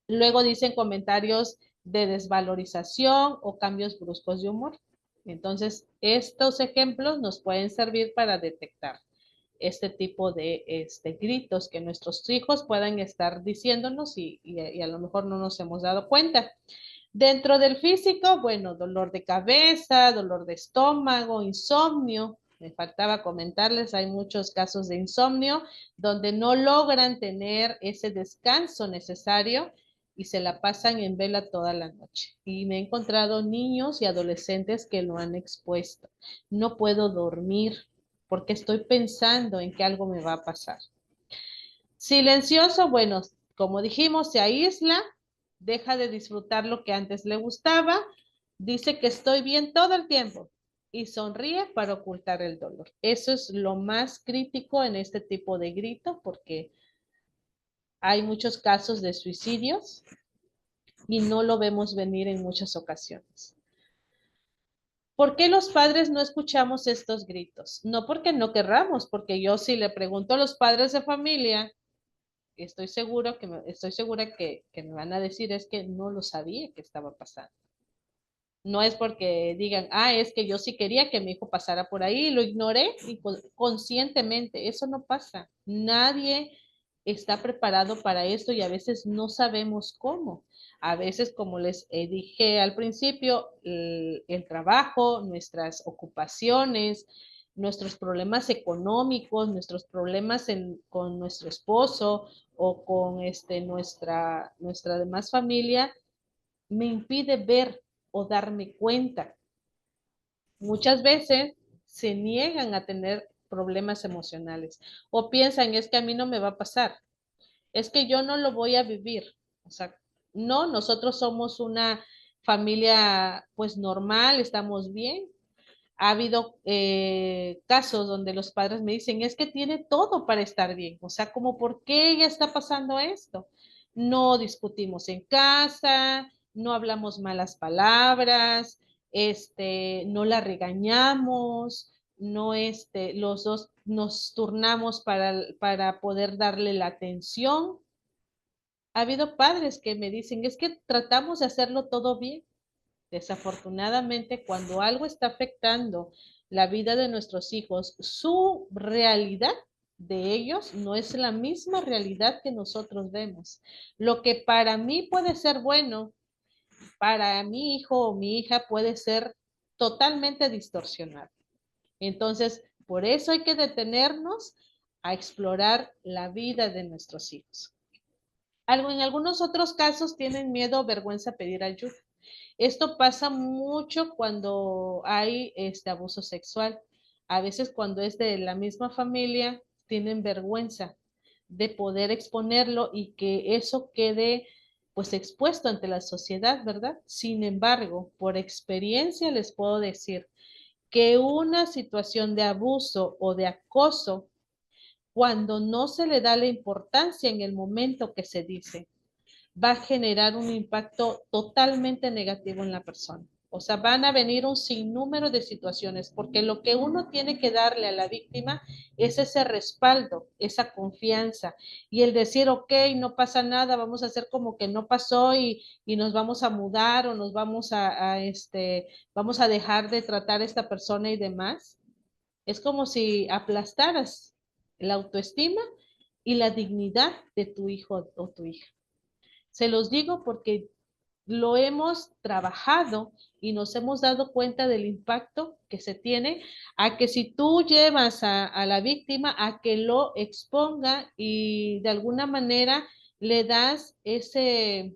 luego dicen comentarios de desvalorización o cambios bruscos de humor. Entonces, estos ejemplos nos pueden servir para detectar este tipo de gritos que nuestros hijos puedan estar diciéndonos y a lo mejor no nos hemos dado cuenta. Dentro del físico, bueno, dolor de cabeza, dolor de estómago, insomnio. Me faltaba comentarles, hay muchos casos de insomnio donde no logran tener ese descanso necesario y se la pasan en vela toda la noche. Y me he encontrado niños y adolescentes que lo han expuesto. No puedo dormir porque estoy pensando en que algo me va a pasar. Silencioso, bueno, como dijimos, se aísla, deja de disfrutar lo que antes le gustaba, dice que estoy bien todo el tiempo y sonríe para ocultar el dolor. Eso es lo más crítico en este tipo de grito porque hay muchos casos de suicidios y no lo vemos venir en muchas ocasiones. ¿Por qué los padres no escuchamos estos gritos? No porque no querramos, porque yo si le pregunto a los padres de familia, estoy segura que me van a decir es que no lo sabía que estaba pasando. No es porque digan, es que yo sí quería que mi hijo pasara por ahí, lo ignoré y conscientemente, eso no pasa. Nadie está preparado para esto y a veces no sabemos cómo. A veces, como les dije al principio, el trabajo, nuestras ocupaciones, nuestros problemas económicos, nuestros problemas con nuestro esposo o con nuestra demás familia, me impide ver o darme cuenta. Muchas veces se niegan a tener problemas emocionales o piensan es que a mí no me va a pasar, es que yo no lo voy a vivir. O sea, no, nosotros somos una familia pues normal, estamos bien. Ha habido casos donde los padres me dicen, es que tiene todo para estar bien. O sea, como, ¿por qué ella está pasando esto? No discutimos en casa, no hablamos malas palabras, no la regañamos, no, los dos nos turnamos para poder darle la atención. Ha habido padres que me dicen, es que tratamos de hacerlo todo bien. Desafortunadamente, cuando algo está afectando la vida de nuestros hijos, su realidad de ellos no es la misma realidad que nosotros vemos. Lo que para mí puede ser bueno, para mi hijo o mi hija puede ser totalmente distorsionado. Entonces, por eso hay que detenernos a explorar la vida de nuestros hijos. En algunos otros casos tienen miedo o vergüenza a pedir ayuda. Esto pasa mucho cuando hay abuso sexual. A veces cuando es de la misma familia, tienen vergüenza de poder exponerlo y que eso quede pues expuesto ante la sociedad, ¿verdad? Sin embargo, por experiencia les puedo decir que una situación de abuso o de acoso, cuando no se le da la importancia en el momento que se dice, va a generar un impacto totalmente negativo en la persona. O sea, van a venir un sinnúmero de situaciones, porque lo que uno tiene que darle a la víctima es ese respaldo, esa confianza y el decir, ok, no pasa nada, vamos a hacer como que no pasó y nos vamos a mudar o nos vamos vamos a dejar de tratar a esta persona y demás. Es como si aplastaras la autoestima y la dignidad de tu hijo o tu hija. Se los digo porque lo hemos trabajado y nos hemos dado cuenta del impacto que se tiene a que si tú llevas a la víctima a que lo exponga y de alguna manera le das ese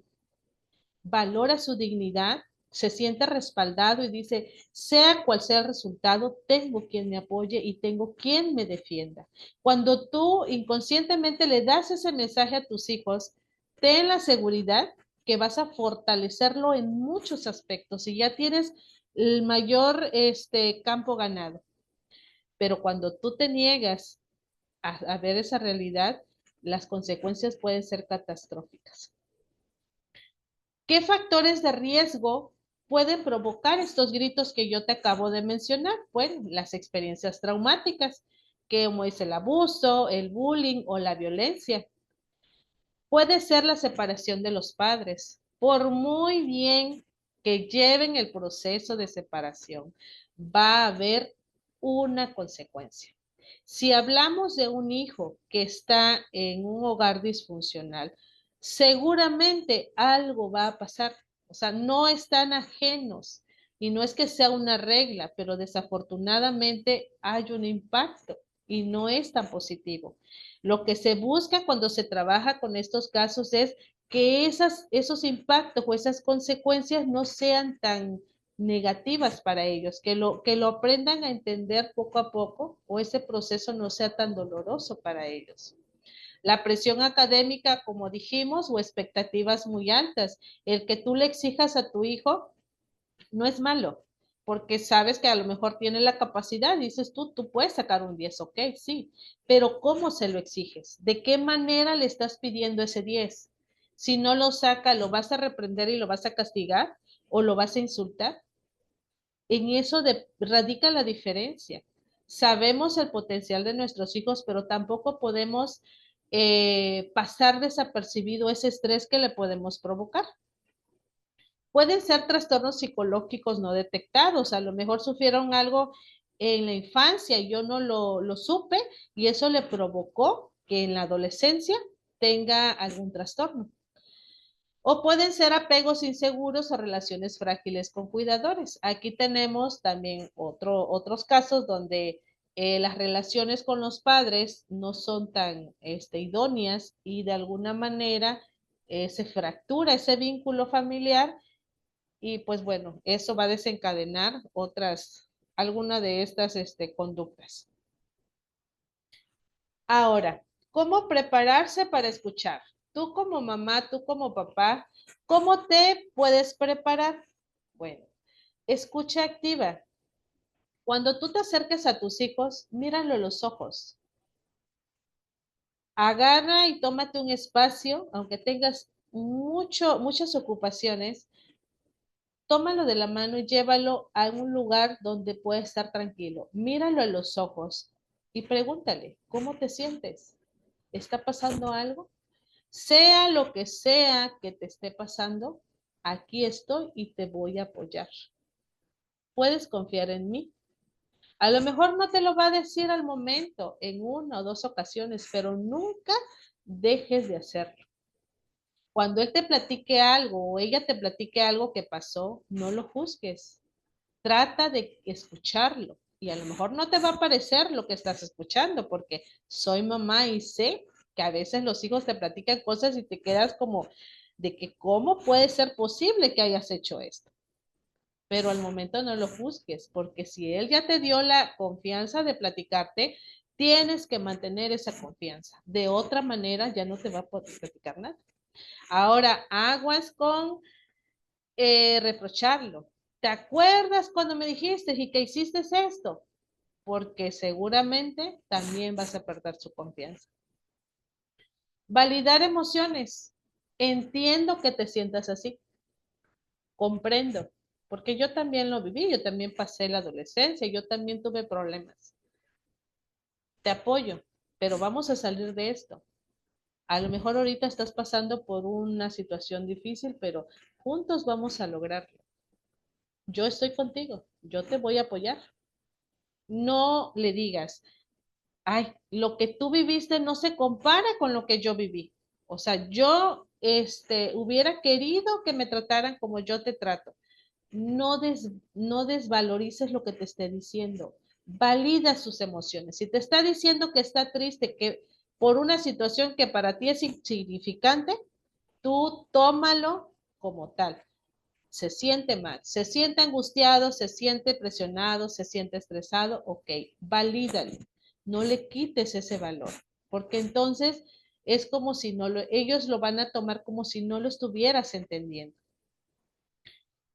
valor a su dignidad, se siente respaldado y dice, sea cual sea el resultado, tengo quien me apoye y tengo quien me defienda. Cuando tú inconscientemente le das ese mensaje a tus hijos, ten la seguridad que vas a fortalecerlo en muchos aspectos y ya tienes el mayor campo ganado. Pero cuando tú te niegas a ver esa realidad, las consecuencias pueden ser catastróficas. ¿Qué factores de riesgo pueden provocar estos gritos que yo te acabo de mencionar? Bueno, las experiencias traumáticas, como es el abuso, el bullying o la violencia. Puede ser la separación de los padres. Por muy bien que lleven el proceso de separación, va a haber una consecuencia. Si hablamos de un hijo que está en un hogar disfuncional, seguramente algo va a pasar. O sea, no están ajenos y no es que sea una regla, pero desafortunadamente hay un impacto y no es tan positivo. Lo que se busca cuando se trabaja con estos casos es que esos impactos o esas consecuencias no sean tan negativas para ellos, que lo aprendan a entender poco a poco o ese proceso no sea tan doloroso para ellos. La presión académica, como dijimos, o expectativas muy altas. El que tú le exijas a tu hijo no es malo, porque sabes que a lo mejor tiene la capacidad, dices tú puedes sacar un 10, ok, sí, pero ¿cómo se lo exiges? ¿De qué manera le estás pidiendo ese 10? Si no lo saca, ¿lo vas a reprender y lo vas a castigar o lo vas a insultar? En eso radica la diferencia. Sabemos el potencial de nuestros hijos, pero tampoco podemos pasar desapercibido ese estrés que le podemos provocar. Pueden ser trastornos psicológicos no detectados, a lo mejor sufrieron algo en la infancia y yo no lo supe y eso le provocó que en la adolescencia tenga algún trastorno. O pueden ser apegos inseguros o relaciones frágiles con cuidadores. Aquí tenemos también otros casos donde las relaciones con los padres no son tan idóneas y de alguna manera se fractura ese vínculo familiar y pues bueno, eso va a desencadenar alguna de estas conductas. Ahora, ¿cómo prepararse para escuchar? Tú como mamá, tú como papá, ¿cómo te puedes preparar? Bueno, escucha activa. Cuando tú te acerques a tus hijos, míralo a los ojos. Agarra y tómate un espacio, aunque tengas muchas ocupaciones, tómalo de la mano y llévalo a un lugar donde pueda estar tranquilo. Míralo a los ojos y pregúntale, ¿cómo te sientes? ¿Está pasando algo? Sea lo que sea que te esté pasando, aquí estoy y te voy a apoyar. Puedes confiar en mí. A lo mejor no te lo va a decir al momento, en una o dos ocasiones, pero nunca dejes de hacerlo. Cuando él te platique algo o ella te platique algo que pasó, no lo juzgues. Trata de escucharlo. Y a lo mejor no te va a parecer lo que estás escuchando, porque soy mamá y sé que a veces los hijos te platican cosas y te quedas como de que cómo puede ser posible que hayas hecho esto. Pero al momento no lo juzgues, porque si él ya te dio la confianza de platicarte, tienes que mantener esa confianza. De otra manera ya no te va a poder platicar nada. Ahora, aguas con reprocharlo. ¿Te acuerdas cuando me dijiste y que hiciste esto? Porque seguramente también vas a perder su confianza. Validar emociones. Entiendo que te sientas así. Comprendo. Porque yo también lo viví, yo también pasé la adolescencia, yo también tuve problemas. Te apoyo, pero vamos a salir de esto. A lo mejor ahorita estás pasando por una situación difícil, pero juntos vamos a lograrlo. Yo estoy contigo, yo te voy a apoyar. No le digas, ay, lo que tú viviste no se compara con lo que yo viví. O sea, yo hubiera querido que me trataran como yo te trato. No desvalorices lo que te esté diciendo. Valida sus emociones. Si te está diciendo que está triste, que por una situación que para ti es insignificante, tú tómalo como tal. Se siente mal, se siente angustiado, se siente presionado, se siente estresado, ok, valídalo, no le quites ese valor, porque entonces es como si ellos lo van a tomar como si no lo estuvieras entendiendo.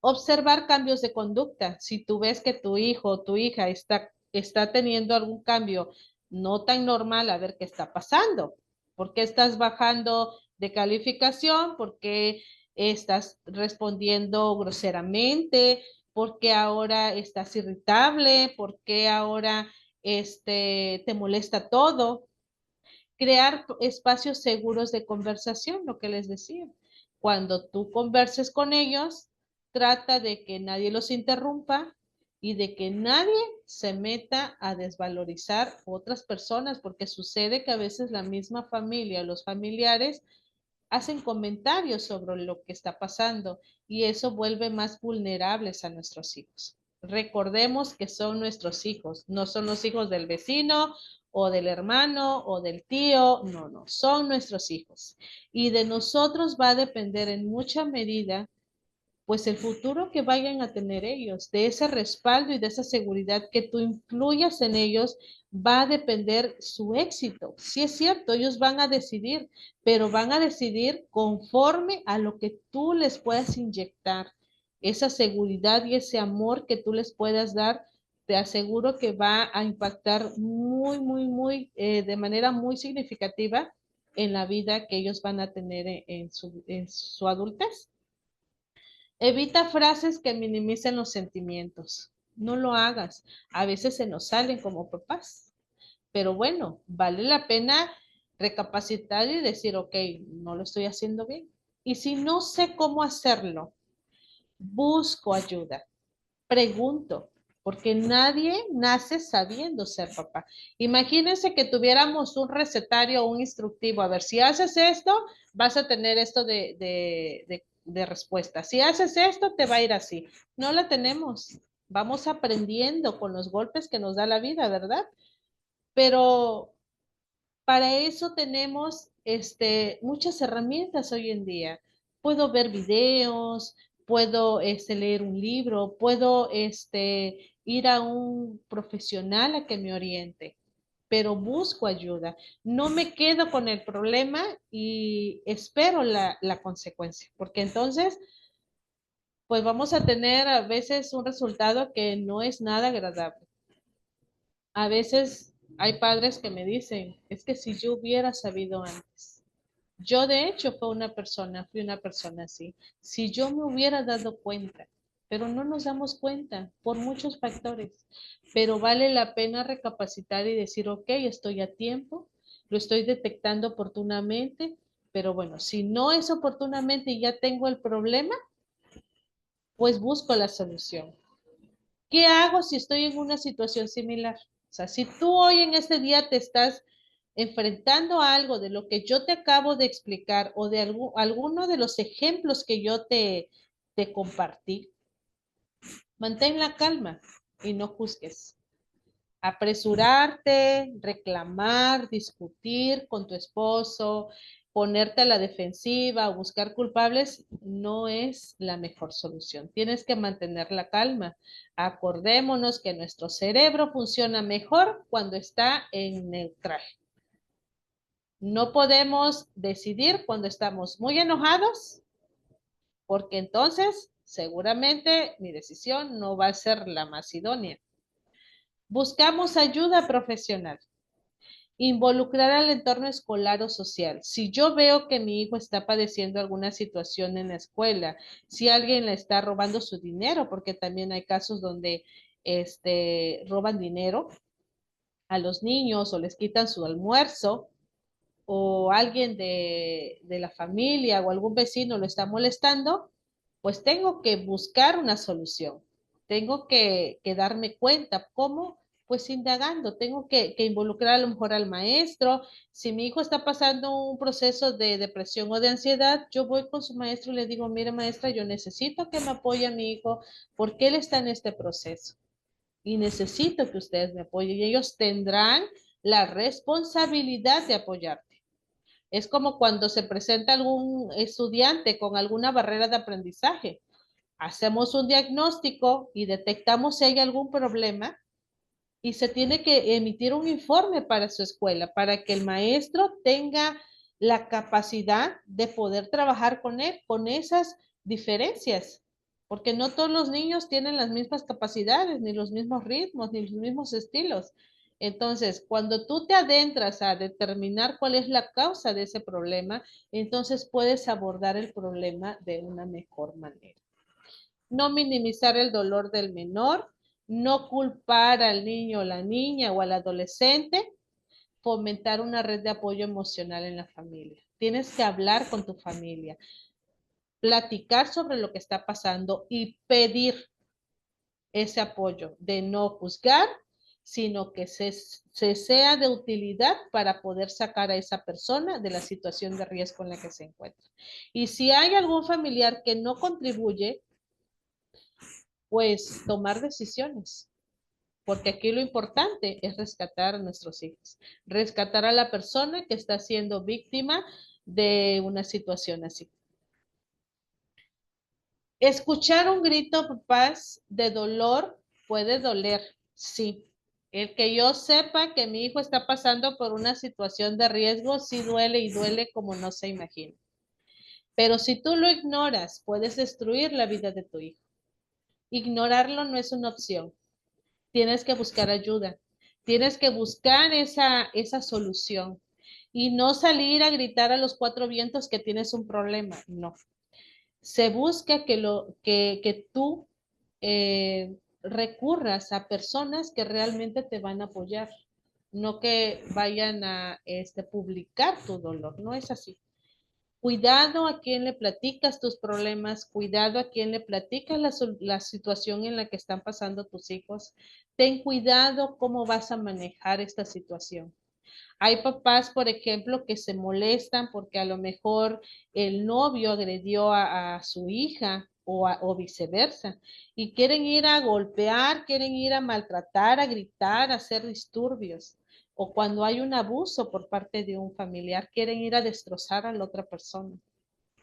Observar cambios de conducta. Si tú ves que tu hijo o tu hija está teniendo algún cambio no tan normal, a ver qué está pasando. ¿Por qué estás bajando de calificación? ¿Por qué estás respondiendo groseramente? ¿Por qué ahora estás irritable? ¿Por qué ahora te molesta todo? Crear espacios seguros de conversación, lo que les decía. Cuando tú converses con ellos, trata de que nadie los interrumpa y de que nadie se meta a desvalorizar otras personas, porque sucede que a veces la misma familia, los familiares, hacen comentarios sobre lo que está pasando y eso vuelve más vulnerables a nuestros hijos. Recordemos que son nuestros hijos, no son los hijos del vecino o del hermano o del tío, no, no, son nuestros hijos. Y de nosotros va a depender en mucha medida pues el futuro que vayan a tener ellos, de ese respaldo y de esa seguridad que tú incluyas en ellos, va a depender su éxito. Sí es cierto, ellos van a decidir, pero van a decidir conforme a lo que tú les puedas inyectar, esa seguridad y ese amor que tú les puedas dar. Te aseguro que va a impactar de manera muy significativa en la vida que ellos van a tener en su adultez. Evita frases que minimicen los sentimientos. No lo hagas. A veces se nos salen como papás, pero bueno, vale la pena recapacitar y decir, ok, no lo estoy haciendo bien. Y si no sé cómo hacerlo, busco ayuda, pregunto, porque nadie nace sabiendo ser papá. Imagínense que tuviéramos un recetario o un instructivo. A ver, si haces esto, vas a tener esto de respuesta. Si haces esto, te va a ir así. No la tenemos. Vamos aprendiendo con los golpes que nos da la vida, ¿verdad? Pero para eso tenemos muchas herramientas hoy en día. Puedo ver videos, puedo leer un libro, puedo ir a un profesional a que me oriente, pero busco ayuda. No me quedo con el problema y espero la consecuencia, porque entonces, pues vamos a tener a veces un resultado que no es nada agradable. A veces hay padres que me dicen, es que si yo hubiera sabido antes. Yo de hecho fui una persona así. Si yo me hubiera dado cuenta, pero no nos damos cuenta por muchos factores, pero vale la pena recapacitar y decir, ok, estoy a tiempo, lo estoy detectando oportunamente, pero bueno, si no es oportunamente y ya tengo el problema, pues busco la solución. ¿Qué hago si estoy en una situación similar? O sea, si tú hoy en este día te estás enfrentando a algo de lo que yo te acabo de explicar o de alguno de los ejemplos que yo te compartí, mantén la calma y no juzgues. Apresurarte, reclamar, discutir con tu esposo, ponerte a la defensiva, buscar culpables, no es la mejor solución. Tienes que mantener la calma. Acordémonos que nuestro cerebro funciona mejor cuando está en neutral. No podemos decidir cuando estamos muy enojados, porque entonces seguramente mi decisión no va a ser la más idónea. Buscamos ayuda profesional. Involucrar al entorno escolar o social. Si yo veo que mi hijo está padeciendo alguna situación en la escuela, si alguien le está robando su dinero, porque también hay casos donde roban dinero a los niños o les quitan su almuerzo, o alguien de la familia o algún vecino lo está molestando, pues tengo que buscar una solución. Tengo que darme cuenta cómo, pues indagando, tengo que involucrar a lo mejor al maestro. Si mi hijo está pasando un proceso de depresión o de ansiedad, yo voy con su maestro y le digo, mire maestra, yo necesito que me apoye a mi hijo porque él está en este proceso y necesito que ustedes me apoyen y ellos tendrán la responsabilidad de apoyar. Es como cuando se presenta algún estudiante con alguna barrera de aprendizaje. Hacemos un diagnóstico y detectamos si hay algún problema y se tiene que emitir un informe para su escuela, para que el maestro tenga la capacidad de poder trabajar con él, con esas diferencias, porque no todos los niños tienen las mismas capacidades, ni los mismos ritmos, ni los mismos estilos. Entonces, cuando tú te adentras a determinar cuál es la causa de ese problema, entonces puedes abordar el problema de una mejor manera. No minimizar el dolor del menor, no culpar al niño o la niña o al adolescente, fomentar una red de apoyo emocional en la familia. Tienes que hablar con tu familia, platicar sobre lo que está pasando y pedir ese apoyo de no juzgar, sino que se sea de utilidad para poder sacar a esa persona de la situación de riesgo en la que se encuentra. Y si hay algún familiar que no contribuye, pues tomar decisiones, porque aquí lo importante es rescatar a nuestros hijos, rescatar a la persona que está siendo víctima de una situación así. Escuchar un grito, papás, de dolor puede doler, sí. El que yo sepa que mi hijo está pasando por una situación de riesgo, sí duele y duele como no se imagina. Pero si tú lo ignoras, puedes destruir la vida de tu hijo. Ignorarlo no es una opción. Tienes que buscar ayuda, tienes que buscar esa solución y no salir a gritar a los cuatro vientos que tienes un problema, no. Se busca que tú recurras a personas que realmente te van a apoyar, no que vayan a publicar tu dolor, no es así. Cuidado a quién le platicas tus problemas, cuidado a quién le platicas la situación en la que están pasando tus hijos. Ten cuidado cómo vas a manejar esta situación. Hay papás, por ejemplo, que se molestan porque a lo mejor el novio agredió a su hija o viceversa y quieren ir a golpear, quieren ir a maltratar, a gritar, a hacer disturbios. O cuando hay un abuso por parte de un familiar, quieren ir a destrozar a la otra persona.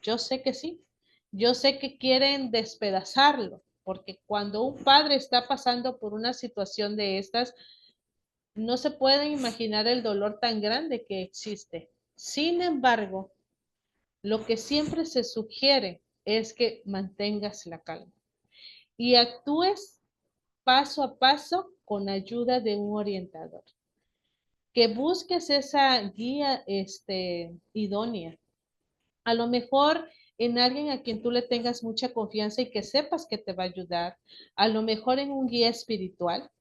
Yo sé que sí, yo sé que quieren despedazarlo, porque cuando un padre está pasando por una situación de estas, no se pueden imaginar el dolor tan grande que existe. Sin embargo, lo que siempre se sugiere es que mantengas la calma y actúes paso a paso con ayuda de un orientador. Que busques esa guía idónea. A lo mejor en alguien a quien tú le tengas mucha confianza y que sepas que te va a ayudar. A lo mejor en un guía espiritual,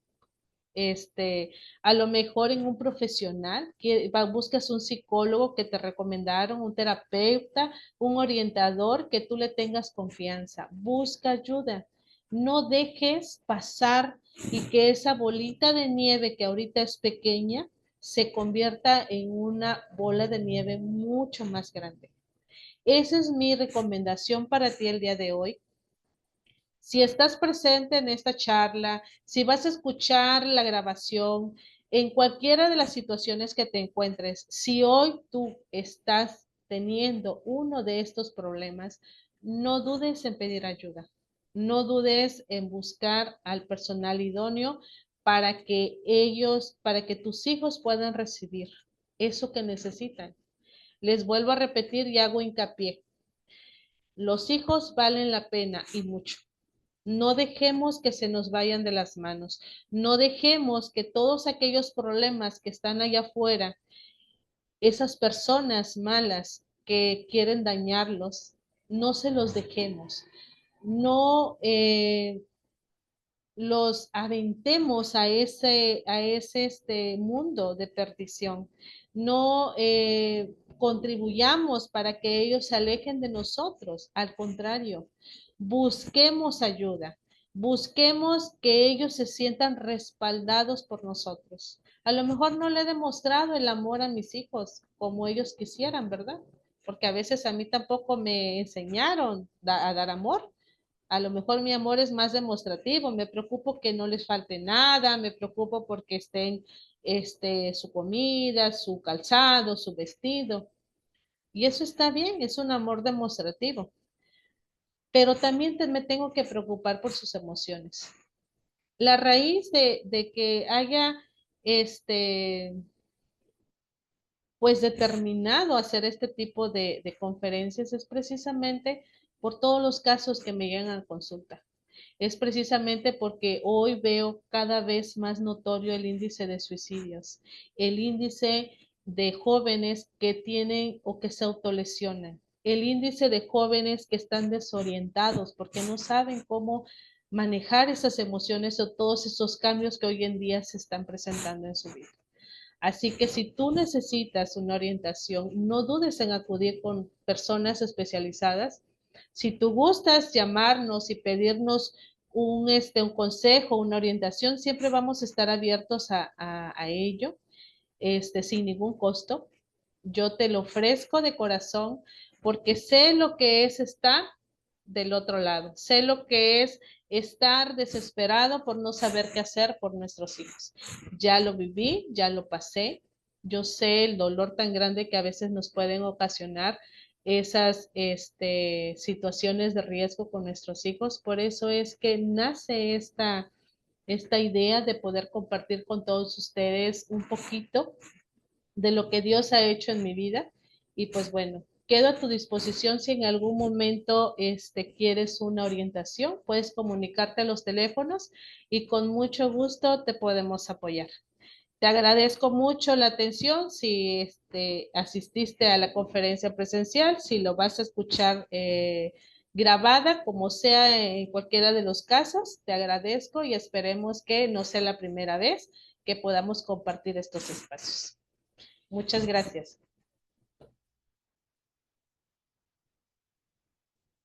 a lo mejor en un profesional, que buscas un psicólogo que te recomendaron, un terapeuta, un orientador que tú le tengas confianza. Busca ayuda. No dejes pasar y que esa bolita de nieve que ahorita es pequeña se convierta en una bola de nieve mucho más grande. Esa es mi recomendación para ti el día de hoy. Si estás presente en esta charla, si vas a escuchar la grabación, en cualquiera de las situaciones que te encuentres, si hoy tú estás teniendo uno de estos problemas, no dudes en pedir ayuda. No dudes en buscar al personal idóneo para que tus hijos puedan recibir eso que necesitan. Les vuelvo a repetir y hago hincapié. Los hijos valen la pena y mucho. No dejemos que se nos vayan de las manos. No dejemos que todos aquellos problemas que están allá afuera, esas personas malas que quieren dañarlos, no se los dejemos. No los aventemos a ese mundo de perdición. No contribuyamos para que ellos se alejen de nosotros. Al contrario, busquemos ayuda. Busquemos que ellos se sientan respaldados por nosotros. A lo mejor no le he demostrado el amor a mis hijos como ellos quisieran, ¿verdad? Porque a veces a mí tampoco me enseñaron a dar amor. A lo mejor mi amor es más demostrativo, me preocupo que no les falte nada, me preocupo porque estén su comida, su calzado, su vestido. Y eso está bien, es un amor demostrativo. Pero también me tengo que preocupar por sus emociones. La raíz de que haya pues determinado hacer este tipo de conferencias es precisamente por todos los casos que me llegan a consulta. Es precisamente porque hoy veo cada vez más notorio el índice de suicidios, el índice de jóvenes que tienen o que se autolesionan, el índice de jóvenes que están desorientados porque no saben cómo manejar esas emociones o todos esos cambios que hoy en día se están presentando en su vida. Así que si tú necesitas una orientación, no dudes en acudir con personas especializadas. Si tú gustas llamarnos y pedirnos un consejo, una orientación, siempre vamos a estar abiertos a ello, sin ningún costo. Yo te lo ofrezco de corazón porque sé lo que es estar del otro lado. Sé lo que es estar desesperado por no saber qué hacer por nuestros hijos. Ya lo viví, ya lo pasé. Yo sé el dolor tan grande que a veces nos pueden ocasionar esas situaciones de riesgo con nuestros hijos. Por eso es que nace esta idea de poder compartir con todos ustedes un poquito de lo que Dios ha hecho en mi vida. Y pues bueno, quedo a tu disposición si en algún momento quieres una orientación, puedes comunicarte a los teléfonos y con mucho gusto te podemos apoyar. Te agradezco mucho la atención si asististe a la conferencia presencial, si lo vas a escuchar grabada, como sea en cualquiera de los casos. Te agradezco y esperemos que no sea la primera vez que podamos compartir estos espacios. Muchas gracias.